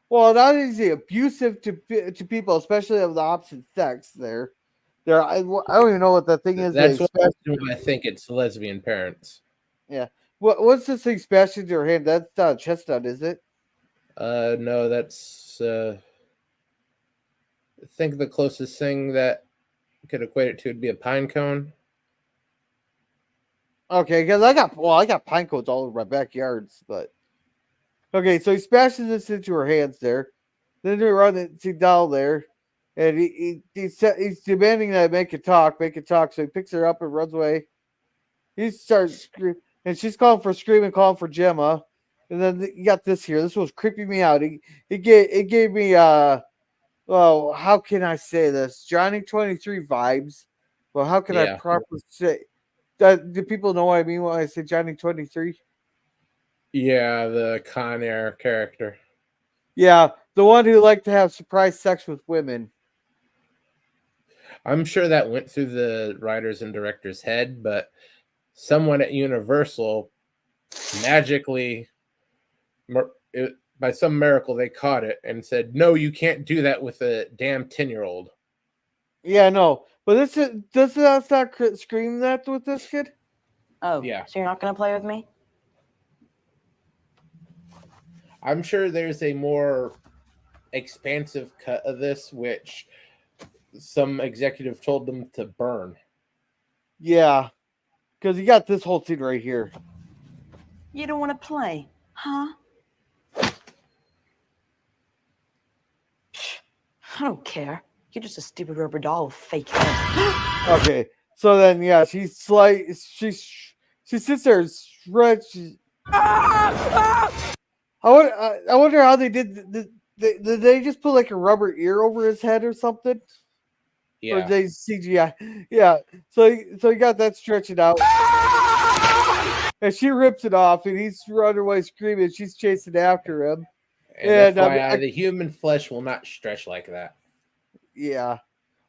S2: Well, not only is he abusive to people, especially of the opposite sex. I don't even know what that thing is.
S3: That's
S2: they
S3: what
S2: smash-
S3: I think it's lesbian parents.
S2: Yeah. What's this thing smashed into her hand? That's not a chestnut, is it?
S3: No, that's I think the closest thing that could equate it to would be a pine cone.
S2: Okay, because I got pine cones all over my backyards, but okay, so he smashes this into her hands there. Then they run into doll there, and he's demanding that I make it talk. So he picks her up and runs away. He starts screaming, and she's calling for Gemma. And then you got this here. This was creeping me out. It gave me well, how can I say this? Johnny 23 vibes. Well, how can I properly say that? Do people know what I mean when I say Johnny 23?
S3: Yeah, the Con Air character.
S2: Yeah, the one who liked to have surprise sex with women.
S3: I'm sure that went through the writers and director's head, but someone at Universal magically, by some miracle, they caught it and said, "No, you can't do that with a damn 10-year-old."
S2: Yeah, no, but does that not scream that with this kid?
S13: Oh,
S3: yeah.
S13: So you're not gonna play with me?
S3: I'm sure there's a more expansive cut of this, which some executive told them to burn.
S2: Yeah, because you got this whole scene right here.
S13: You don't want to play, huh? I don't care. You're just a stupid rubber doll with fake hair.
S2: Okay, so then she sits there and stretches. I wonder how they did. Did they just put like a rubber ear over his head or something?
S3: Yeah.
S2: Or did they CGI? Yeah. So you got that stretching out. And she rips it off, and he's running away screaming. She's chasing after him.
S3: And FYI, the human flesh will not stretch like that.
S2: Yeah.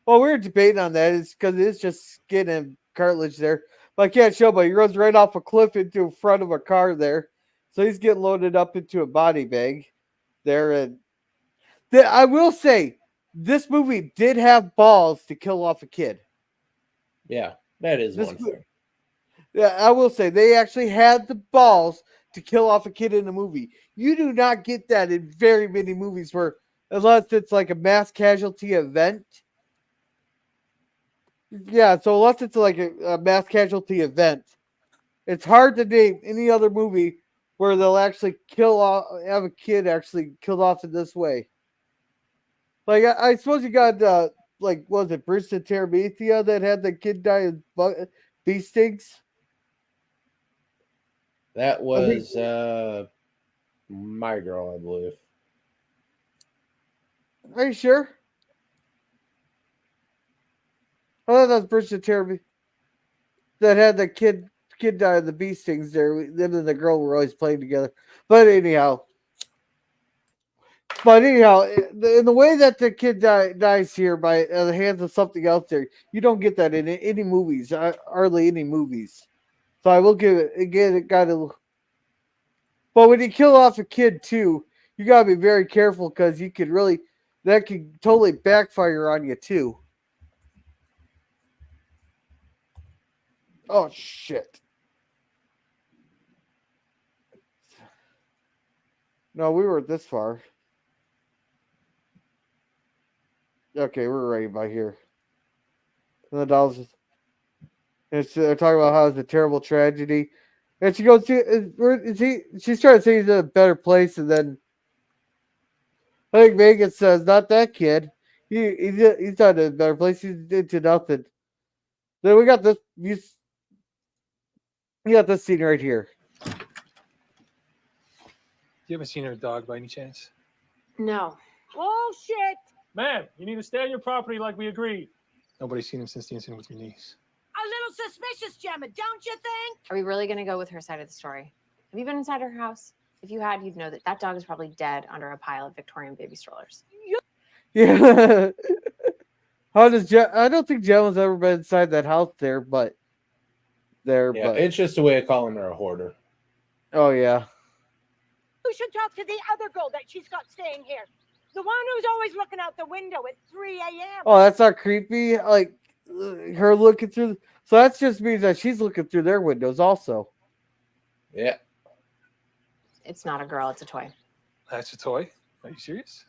S2: Well, we were debating on that. It's because it's just skin and cartilage there. But I can't show, but he runs right off a cliff into the front of a car there. So he's getting loaded up into a body bag there. And I will say, this movie did have balls to kill off a kid.
S3: Yeah, that is one thing.
S2: Yeah, I will say they actually had the balls to kill off a kid in a movie. You do not get that in very many movies unless it's like a mass casualty event. Yeah, so unless it's like a mass casualty event, it's hard to name any other movie where they'll actually have a kid actually killed off in this way. Like, I suppose you got, was it Bridge to Terabithia that had the kid die of bee stings?
S3: That was My Girl, I believe.
S2: Are you sure? I thought that was Bridge to Terabithia that had the kid die of the bee stings there. Them and the girl were always playing together. But anyhow, in the way that the kid dies here by the hands of something else there, you don't get that in any movies, hardly any movies. So I will give it again. It got a. But when you kill off a kid too, you gotta be very careful because you could really that could totally backfire on you too. Oh shit! No, we were this far. Okay, we're right by here. And the dolls. They're talking about how it's a terrible tragedy, and she goes, she's trying to say he's in a better place, and then I think Megan says, "Not that kid. He's not in a better place. He's into nothing." Then we got this. You got this scene right here.
S14: You haven't seen her dog by any chance?
S12: No.
S13: Oh, shit!
S14: Ma'am, you need to stay on your property like we agreed. Nobody's seen him since the incident with your niece.
S13: A little suspicious, Gemma, don't you think?
S12: Are we really going to go with her side of the story? Have you been inside her house? If you had, you'd know that that dog is probably dead under a pile of Victorian baby strollers.
S2: Yeah. How does I don't think Gemma's ever been inside that house there, but but
S3: it's just a way of calling her a hoarder.
S2: Oh yeah.
S13: You should talk to the other girl that she's got staying here. The one who's always looking out the window at 3 a.m.
S2: Oh, that's not creepy. Like her looking through. So that just means that she's looking through their windows also.
S3: Yeah.
S12: It's not a girl, it's a toy.
S14: That's a toy? Are you serious?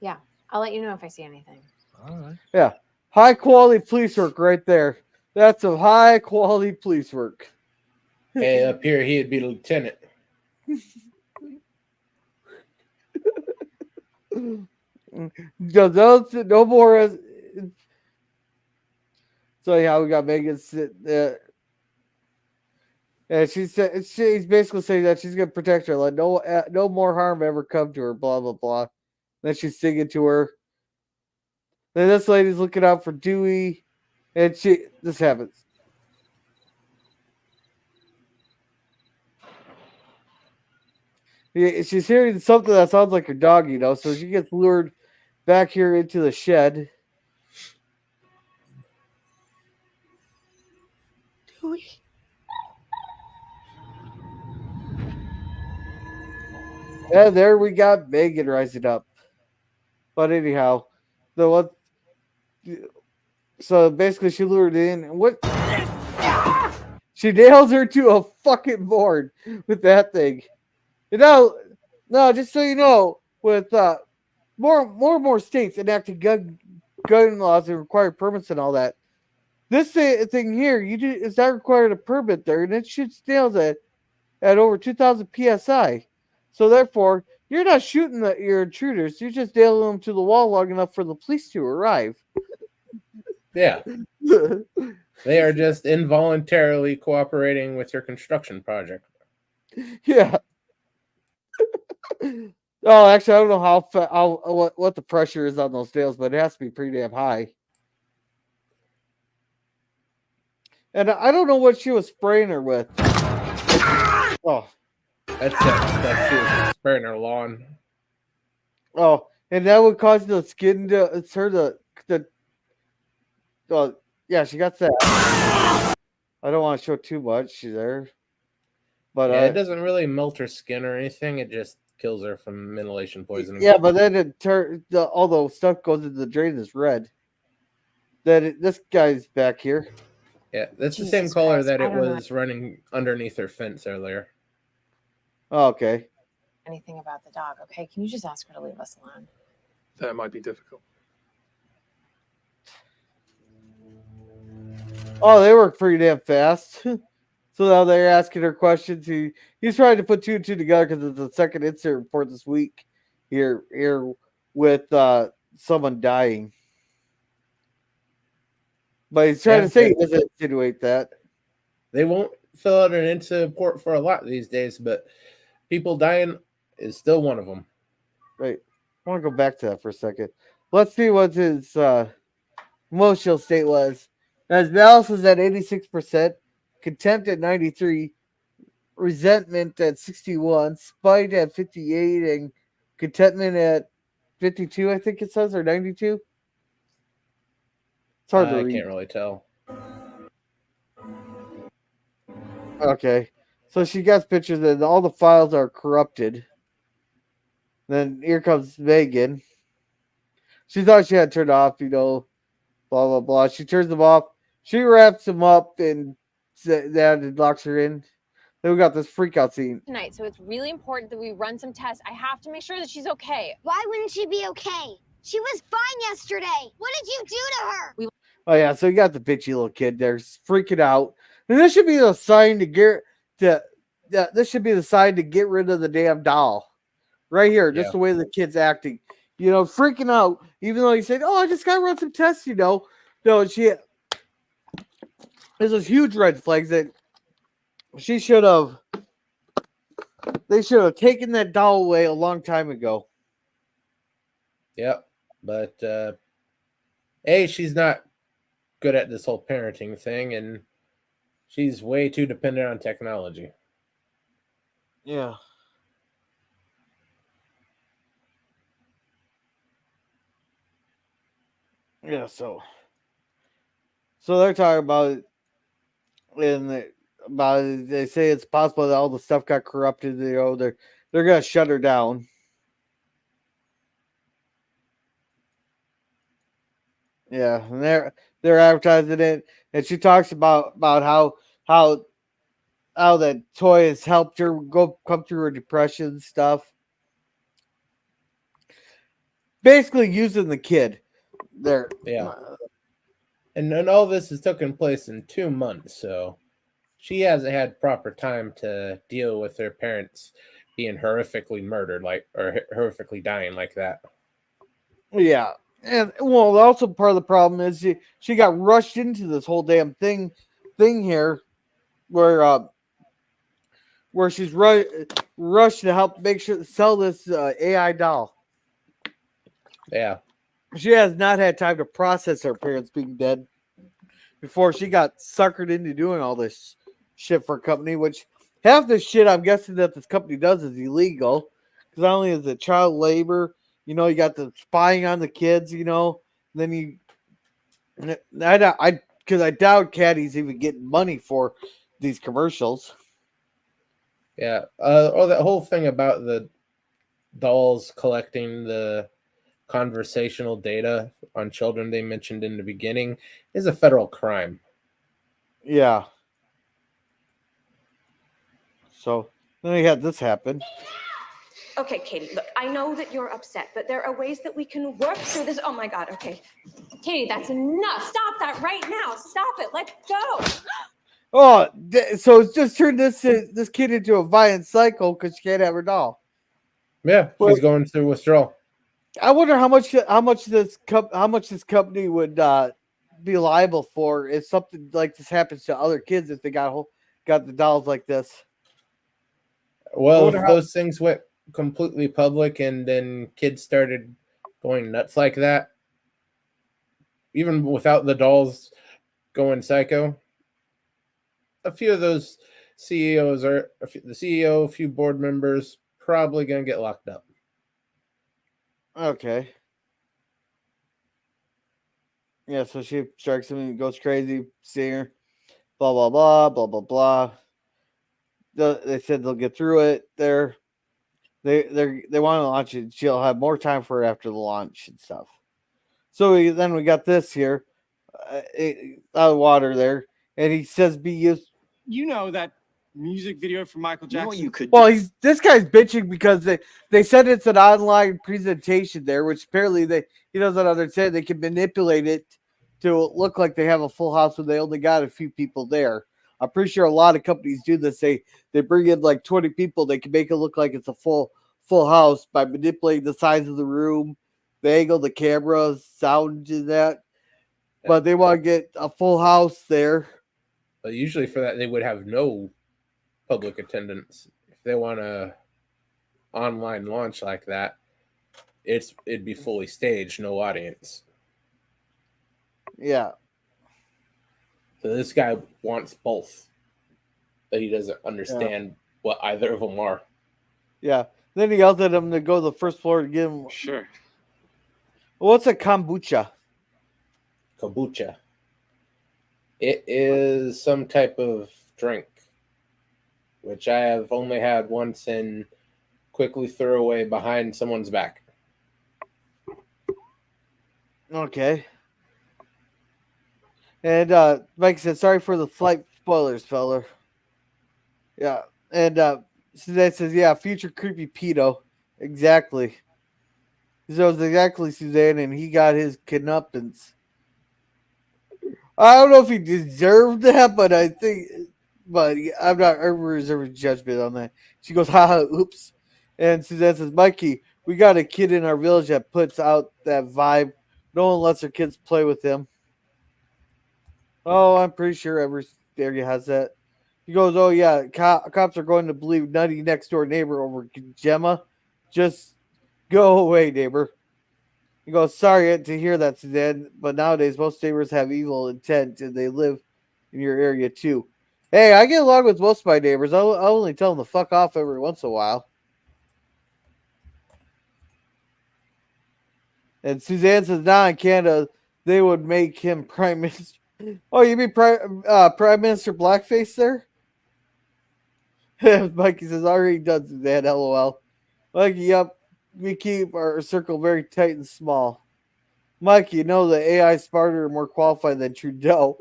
S12: Yeah, I'll let you know if I see anything.
S14: All right.
S2: Yeah. High quality police work right there. That's some high quality police work.
S3: Hey, up here, he'd be lieutenant.
S2: No more. So yeah, we got Megan sit there. And she's basically saying that she's gonna protect her, like no more harm ever come to her, blah blah blah. Then she's singing to her. Then this lady's looking out for Dewey, and this happens. Yeah, she's hearing something that sounds like her dog, so she gets lured back here into the shed.
S13: Dewey.
S2: And there we got Megan rising up. But anyhow, so basically she lured in, and what? She nails her to a fucking board with that thing. No, just so you know, with more states enacting gun laws and require permits and all that, this thing here is not required a permit there, and it shoots nails at over 2,000 psi. So therefore, you're not shooting your intruders; you're just nailing them to the wall long enough for the police to arrive.
S3: Yeah, they are just involuntarily cooperating with your construction project.
S2: Yeah. Oh, actually, I don't know what the pressure is on those nails, but it has to be pretty damn high. And I don't know what she was spraying her with. Oh,
S3: that's that she was spraying her lawn.
S2: Oh, and that would cause the skin to yeah, she got that. I don't want to show too much there, but
S3: yeah, it doesn't really melt her skin or anything. It just kills her from inhalation poisoning.
S2: Yeah, but then all the stuff goes into the drain is red. This guy's back here.
S3: Yeah, that's
S12: Jesus
S3: the same color
S12: Christ,
S3: that
S12: I
S3: it
S12: don't know.
S3: was running underneath her fence earlier.
S2: Oh, okay.
S12: Anything about the dog, okay? Can you just ask her to leave us alone?
S14: That might be difficult.
S2: Oh, they work pretty damn fast. So now they're asking her questions. He's trying to put two and two together because it's the second incident report this week here with someone dying. But he's trying to say he doesn't insinuate that.
S3: They won't fill out an incident report for a lot these days, but people dying is still one of them.
S2: Right. I want to go back to that for a second. Let's see what his emotional state was. As malice was at 86%, contempt at 93%, resentment at 61%, spite at 58%, and contentment at 52%, I think it says, or 92%. It's hard to read.
S3: I can't really tell.
S2: Okay. So she gets pictures and all the files are corrupted. Then here comes Megan. She thought she had turned off, blah, blah, blah. She turns them off. She wraps them up and then locks her in. Then we got this freak out scene.
S12: Tonight, so it's really important that we run some tests. I have to make sure that she's okay.
S11: Why wouldn't she be okay? She was fine yesterday. What did you do to her?
S2: Oh yeah, so you got the bitchy little kid there freaking out. And this should be the sign this should be the sign to get rid of the damn doll. Right here, just the way the kid's acting. Freaking out, even though he said, "Oh, I just gotta run some tests," No, there's those huge red flags that they should have taken that doll away a long time ago.
S3: Yep. But A, she's not good at this whole parenting thing, and she's way too dependent on technology.
S2: Yeah. Yeah, so they're talking about it, and they say it's possible that all the stuff got corrupted. They're gonna shut her down. Yeah, and they're advertising it, and she talks about how that toy has helped her come through her depression and stuff. Basically, using the kid there.
S3: Yeah. And then all this has taken place in 2 months, so she hasn't had proper time to deal with her parents being horrifically murdered, or horrifically dying like that.
S2: Yeah. And well, also part of the problem is she got rushed into this whole damn thing here, where she's rushed to help make sure to sell this AI doll.
S3: Yeah,
S2: she has not had time to process her parents being dead before she got suckered into doing all this shit for a company. Which half the shit I'm guessing that this company does is illegal, because not only is it child labor. You got the spying on the kids, then because I doubt Caddy's even getting money for these commercials.
S3: Yeah. That whole thing about the dolls collecting the conversational data on children they mentioned in the beginning is a federal crime.
S2: Yeah. So then we had this happen.
S10: Okay, Katie, look, I know that you're upset, but there are ways that we can work through this. Oh my God, okay.
S12: Katie, that's enough. Stop that right now. Stop it. Let go.
S2: Oh, so it's just turned this kid into a violent cycle because she can't have her doll.
S3: Yeah, she's going through withdrawal.
S2: I wonder how much this company would be liable for if something like this happens to other kids if they got the dolls like this.
S3: Well, if those things went completely public and then kids started going nuts like that, even without the dolls going psycho, a few of those CEOs the CEO, a few board members probably going to get locked up.
S2: Okay. Yeah, so she strikes him and goes crazy, seeing her, blah, blah, blah, blah, blah, blah. They said they'll get through it. They want to launch it. She'll have more time for it after the launch and stuff. So then we got this here, out of water there, and he says be used.
S15: That music video for Michael Jackson.
S6: You could.
S2: Well, this guy's bitching because they said it's an online presentation there, which apparently he doesn't understand. They can manipulate it to look like they have a full house when they only got a few people there. I'm pretty sure a lot of companies do this. They bring in like 20 people. They can make it look like it's a full house by manipulating the size of the room, the angle, the camera, sound, and that. But they want to get a full house there.
S3: But usually for that, they would have no public attendance. If they want a online launch like that, it'd be fully staged, no audience.
S2: Yeah.
S3: So this guy wants both, but he doesn't understand what either of them are.
S2: Yeah. Then he yells at him to go to the first floor to give him.
S15: Sure.
S2: What's a kombucha?
S3: Kombucha. It is some type of drink. which I have only had once, and quickly threw away behind someone's back.
S2: Okay. And Mike said, sorry for the flight spoilers, fella. Yeah. And Suzanne says, yeah, future creepy pedo. Exactly. So it's exactly Suzanne, and he got his comeuppance. I don't know if he deserved that, but I think, but I'm not reserving judgment on that. She goes, haha, oops. And Suzanne says, Mikey, we got a kid in our village that puts out that vibe. No one lets their kids play with him. Oh, I'm pretty sure every area has that. He goes, oh, yeah, cops are going to believe nutty next door neighbor over Gemma. Just go away, neighbor. He goes, sorry to hear that, Suzanne, but nowadays most neighbors have evil intent and they live in your area too. Hey, I get along with most of my neighbors. I'll only tell them to fuck off every once in a while. And Suzanne says, nah, in Canada, they would make him prime minister. Oh, you mean Prime Minister Blackface there? Mikey says, already done, Suzanne, LOL. Mikey, yep, we keep our circle very tight and small. Mikey, you know the AI is smarter and more qualified than Trudeau.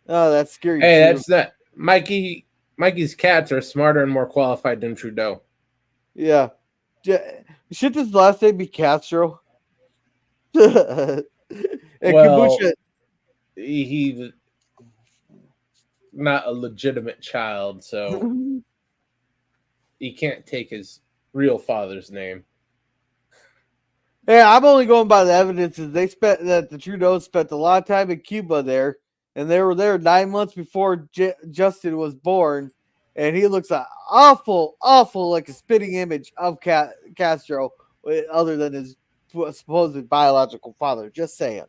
S2: Oh, that's scary.
S3: Hey,
S2: too.
S3: that's not Mikey's cats are smarter and more qualified than Trudeau.
S2: Yeah. Should his last name be Castro? And
S3: well,
S2: Kombucha.
S3: He's not a legitimate child, so he can't take his real father's name.
S2: Yeah, I'm only going by the evidence that the Trudeau spent a lot of time in Cuba there, and they were there 9 months before Justin was born, and he looks awful like a spitting image of Castro, other than his supposed biological father. Just saying.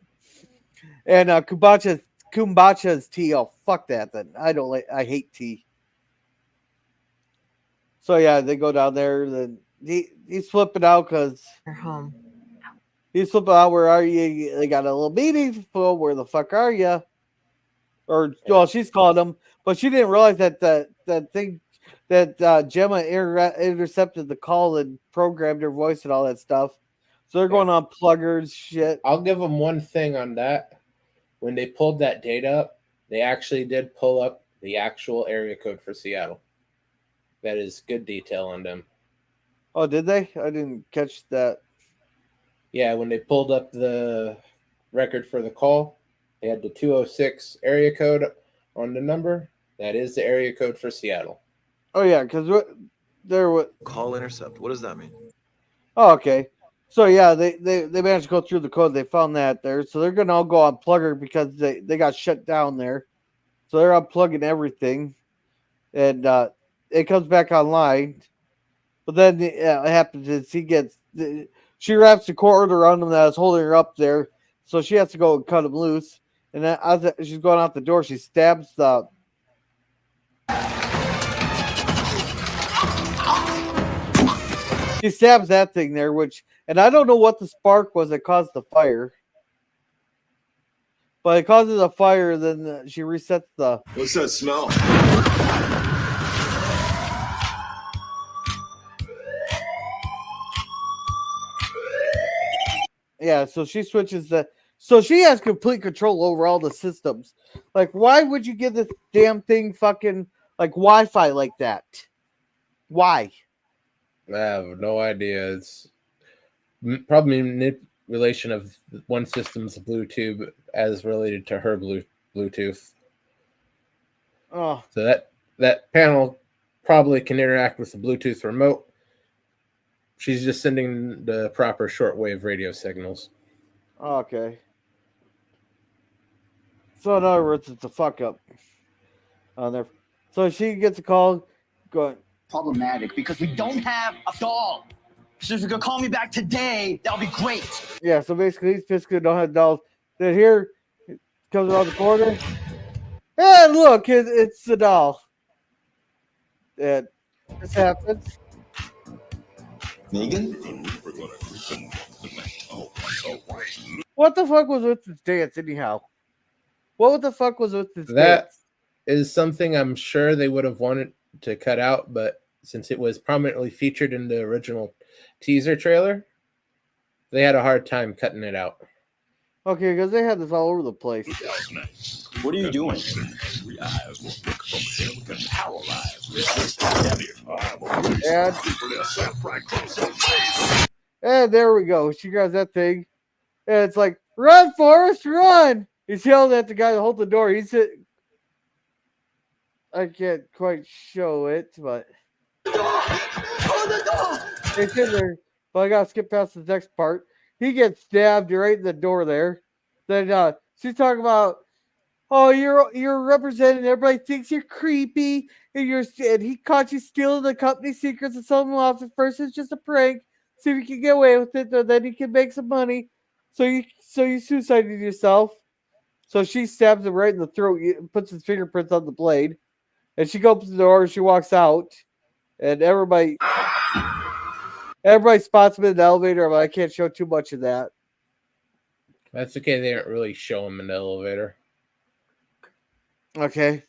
S2: And Kombucha's tea. Oh, fuck that. Then I hate tea. So yeah, they go down there. Then he's flipping out because
S7: You're home.
S2: He's flipping out. Where are you? They got a little meeting. Where the fuck are you? Or well, she's calling him, but she didn't realize that thing that Gemma intercepted the call and programmed her voice and all that stuff. So they're going on pluggers shit.
S3: I'll give them one thing on that. When they pulled that data up, they actually did pull up the actual area code for Seattle. That is good detail on them.
S2: Oh, did they? I didn't catch that.
S3: Yeah, when they pulled up the record for the call, they had the 206 area code on the number. That is the area code for Seattle.
S2: Oh yeah, because what
S16: call intercept. What does that mean?
S2: Oh, okay. So yeah, they managed to go through the code. They found that there, so they're gonna all go on plugger because they got shut down there. So they're unplugging everything, and it comes back online. But then what happens is she wraps the cord around him that was holding her up there, so she has to go and cut him loose. And then as she's going out the door, she stabs the. She stabs that thing there, and I don't know what the spark was that caused the fire. But it causes a fire, then she resets the.
S8: What's that smell?
S2: Yeah, so she switches so she has complete control over all the systems. Like, why would you give this damn thing fucking like Wi-Fi like that? Why?
S3: I have no idea. It's probably manipulation of one system's Bluetooth as related to her Bluetooth.
S2: Oh.
S3: So that panel probably can interact with the Bluetooth remote. She's just sending the proper shortwave radio signals.
S2: Okay. So in other words, it's a fuck up on there. So she gets a call going.
S6: Problematic because we don't have a doll. So if you could call me back today, that would be great.
S2: Yeah, so basically these pissed don't have dolls. Then here it comes around the corner. And look, it's the doll. And this happens.
S16: Megan?
S2: What the fuck was with this dance anyhow? What the fuck was with this
S3: That
S2: dance?
S3: is something I'm sure they would have wanted to cut out, but since it was prominently featured in the original teaser trailer, they had a hard time cutting it out.
S2: Okay, because they had this all over the place.
S6: What are you doing?
S2: And there we go. She grabs that thing. And it's like, run, Forrest, run! He's yelling at the guy to hold the door. He's hit. I can't quite show it, but it's in there. But I gotta skip past the next part. He gets stabbed right in the door there. Then she's talking about, oh, you're representing. Everybody thinks you're creepy, and he caught you stealing the company secrets and selling them off. At first, it's just a prank. See if you can get away with it, then you can make some money. So you suicided yourself. So she stabs him right in the throat, puts his fingerprints on the blade, and she opens the door. She walks out, and everybody spots him in the elevator. But I can't show too much of that.
S3: That's okay. They didn't really show him in the elevator.
S2: Okay.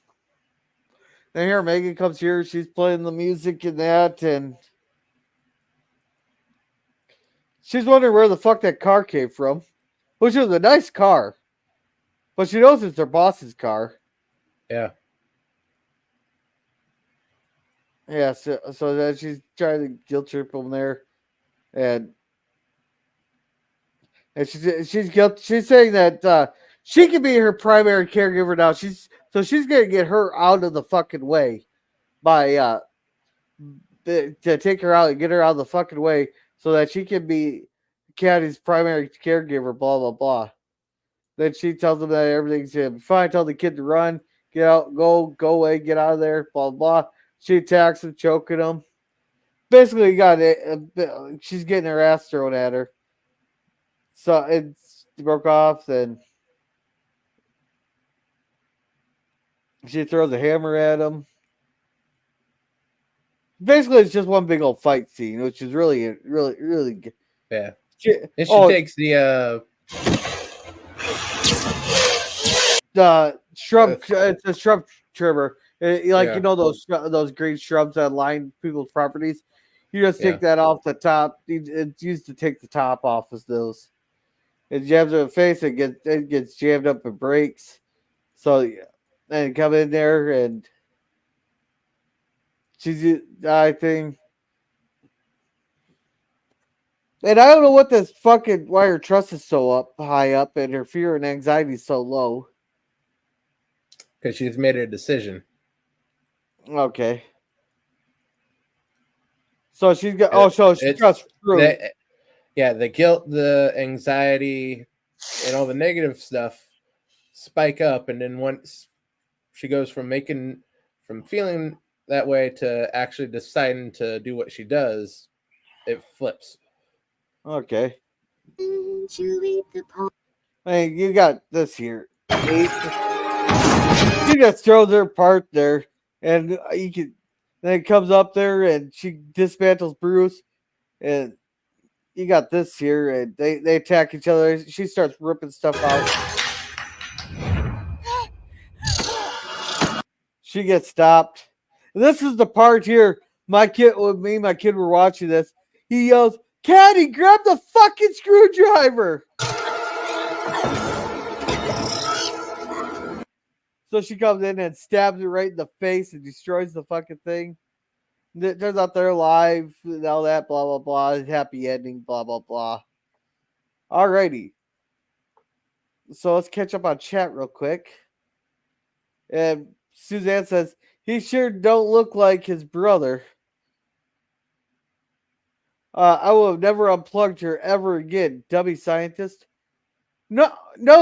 S2: Then here Megan comes here. She's playing the music and that, and she's wondering where the fuck that car came from, which was a nice car, but she knows it's their boss's car.
S3: Yeah.
S2: Yeah, so then she's trying to guilt trip him there, and she's saying that she can be her primary caregiver now. She's gonna get her out of the fucking way by to take her out and get her out of the fucking way so that she can be Caddy's primary caregiver. Blah blah blah. Then she tells him that everything's fine. Tell the kid to run, get out, go away, get out of there. Blah blah. She attacks him, choking him. Basically, she's getting her ass thrown at her. So it broke off, then she throws a hammer at him. Basically, it's just one big old fight scene, which is really, really, really good.
S3: Yeah. And she takes the
S2: shrub. It's a shrub trimmer. You know those green shrubs that line people's properties. You just take that off the top. It's used to take the top off of those. It jabs her in the face. It gets jammed up and breaks. So and come in there and she's I think. And I don't know what this fucking why her trust is so high up and her fear and anxiety is so low.
S3: Because she's made a decision.
S2: Okay. So she's got. She trusts Drew.
S3: The guilt, the anxiety, and all the negative stuff spike up, and then once she goes from feeling that way to actually deciding to do what she does, it flips.
S2: Okay. Hey, you got this here. She just throws her part there, and you can. Then it comes up there, and she dismantles Bruce, and you got this here, and they attack each other. She starts ripping stuff out. She gets stopped. And this is the part here. My kid were watching this. He yells, "Caddy, grab the fucking screwdriver!" So she comes in and stabs her right in the face and destroys the fucking thing. It turns out they're alive and all that, blah, blah, blah. Happy ending, blah, blah, blah. Alrighty. So let's catch up on chat real quick. And Suzanne says, he sure don't look like his brother. I will have never unplugged her ever again, dummy scientist. No,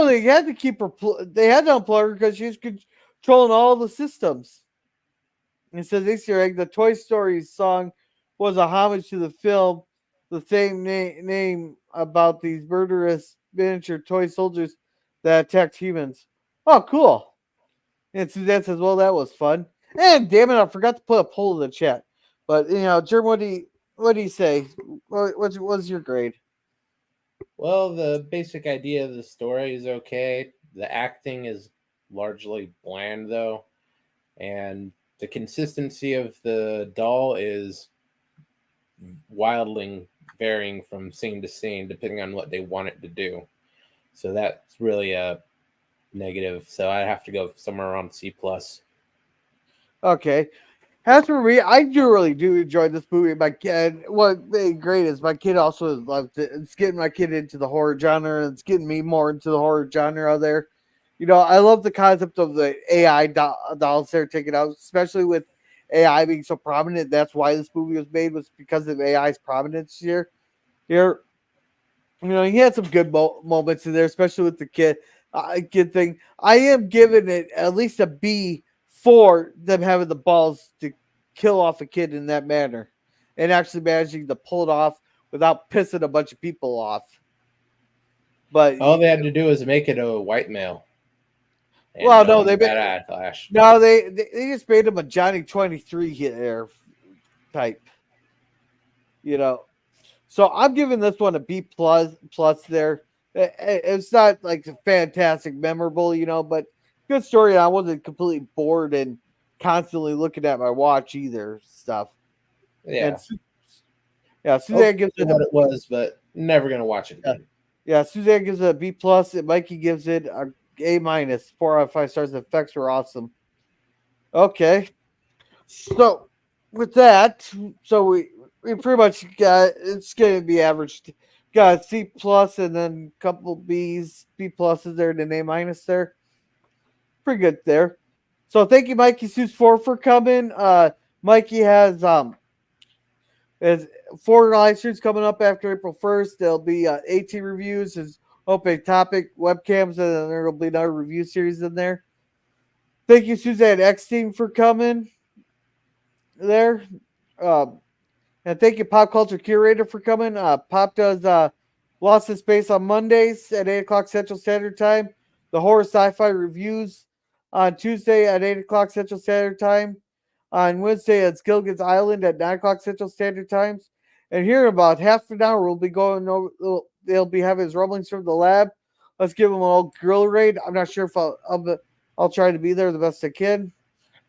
S2: they had to keep her. They had to unplug her because she was controlling all the systems. It says Easter egg. The Toy Story song was a homage to the film, the same name about these murderous miniature toy soldiers that attacked humans. Oh, cool! And Suzanne says, "Well, that was fun." And damn it, I forgot to put a poll in the chat. But Jerm, what do you say? What's your grade?
S3: Well, the basic idea of the story is okay. The acting is largely bland, though. And the consistency of the doll is wildly varying from scene to scene, depending on what they want it to do. So that's really a negative. So I have to go somewhere around C+.
S2: Okay. As for me, I really do enjoy this movie. My kid, what made great is my kid also loved it. It's getting my kid into the horror genre, and it's getting me more into the horror genre there. You know, I love the concept of the AI dolls they're taking out, especially with AI being so prominent. That's why this movie was made, was because of AI's prominence here. Here, you know, he had some good moments in there, especially with the kid thing. I am giving it at least a B for them having the balls to kill off a kid in that manner and actually managing to pull it off without pissing a bunch of people off. But
S3: all they had to do was make it a white male.
S2: Well, no, they
S3: backlash.
S2: No, they just made him a Johnny 23 here type. You know, so I'm giving this one a B plus there. It's not like fantastic, memorable, you know, but good story. I wasn't completely bored and constantly looking at my watch either. Stuff.
S3: Yeah.
S2: And, Suzanne gives it
S3: what it was, but never gonna watch it again.
S2: Yeah, Suzanne gives it a B plus, and Mikey gives it a A minus. 4 out of 5 stars. The effects were awesome. Okay, so with that, so we pretty much got, it's going to be average. Got a C plus and then a couple B's, B pluses there, and an A minus there. Pretty good there. So thank you, Mikey Seuss 4 for coming. Mikey has 4 live streams coming up after April 1st. There'll be 18 reviews, his open topic, webcams, and then there will be another review series in there. Thank you, Suzanne Eckstein, for coming there. And thank you, Pop Culture Curator, for coming. Pop does Lost in Space on Mondays at 8 o'clock Central Standard Time. The horror sci-fi reviews on Tuesday at 8 o'clock Central Standard Time. On Wednesday at Gilligan's Island at 9 o'clock Central Standard Times. And here in about half an hour, we'll be going over, they'll be having his rumblings from the lab. Let's give them an old grill raid. I'm not sure if I'll try to be there the best I can.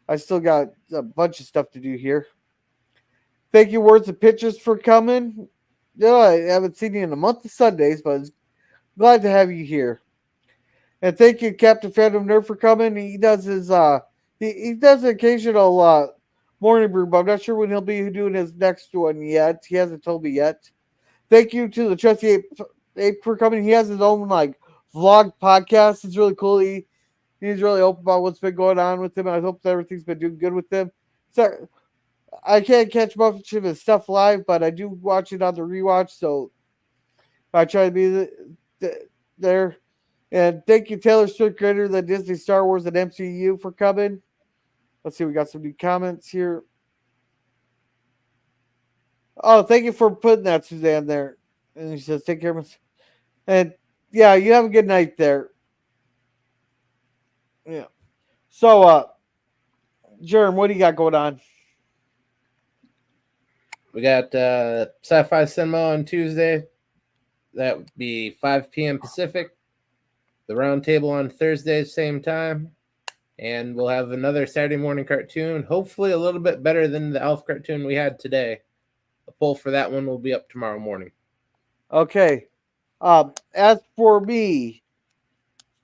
S2: I still got a bunch of stuff to do here. Thank you, Words and Pictures, for coming. Yeah, I haven't seen you in a month of Sundays, but I'm glad to have you here. And thank you, Captain Phantom Nerd, for coming. He does his he does an occasional morning brew, but I'm not sure when he'll be doing his next one yet. He hasn't told me yet. Thank you to the Trusty Ape for coming. He has his own vlog podcast. It's really cool. He's really open about what's been going on with him. I hope that everything's been doing good with him. So I can't catch much of his stuff live, but I do watch it on the rewatch, so I try to be there. And thank you, Taylor Swift, creator of the Disney, Star Wars, and MCU, for coming. Let's see, we got some new comments here. Oh, thank you for putting that, Suzanne, there. And she says, take care of us. And yeah, you have a good night there. Yeah. So, Jerm, what do you got going on?
S3: We got Sci-Fi Cinema on Tuesday. That would be 5 p.m. Pacific. The Roundtable on Thursday, same time. And we'll have another Saturday morning cartoon, hopefully a little bit better than the Elf cartoon we had today. The poll for that one will be up tomorrow morning.
S2: Okay. As for me,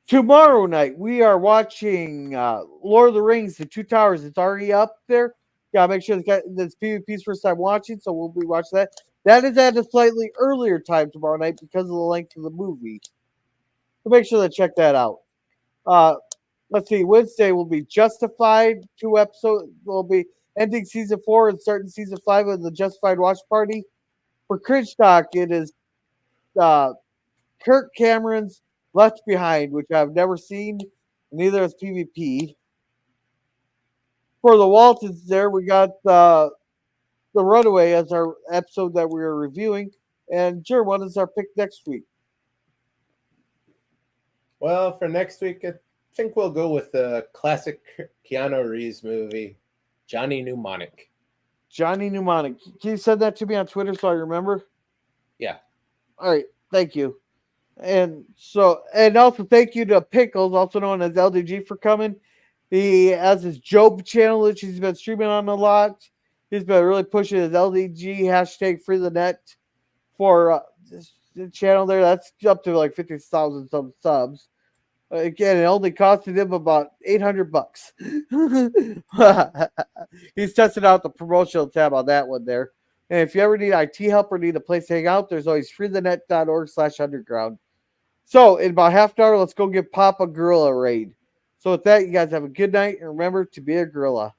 S2: tomorrow night we are watching Lord of the Rings, The Two Towers. It's already up there. Yeah, make sure this PvP's first time watching, so we'll be watching that. That is at a slightly earlier time tomorrow night because of the length of the movie. So make sure to check that out. Let's see. Wednesday will be Justified. 2 episodes will be ending season 4 and starting season 5 of the Justified watch party. For Cringe Talk, it is Kirk Cameron's Left Behind, which I've never seen. Neither has PvP. For the Waltons, there we got the Runaway as our episode that we are reviewing. And sure, what is our pick next week?
S3: Well, for next week, I think we'll go with the classic Keanu Reeves movie, Johnny Mnemonic.
S2: Johnny Mnemonic. Can you send that to me on Twitter so I remember?
S3: Yeah.
S2: All right. Thank you. And also thank you to Pickles, also known as LDG, for coming. He has his Job channel, which he's been streaming on a lot. He's been really pushing his LDG hashtag free the net for the channel there. That's up to like 50,000 some subs. Again, it only costed him about $800. He's tested out the promotional tab on that one there. And if you ever need IT help or need a place to hang out, there's always freethenet.org/underground. So in about half an hour, let's go give Pop a gorilla raid. So with that, you guys have a good night, and remember to be a gorilla.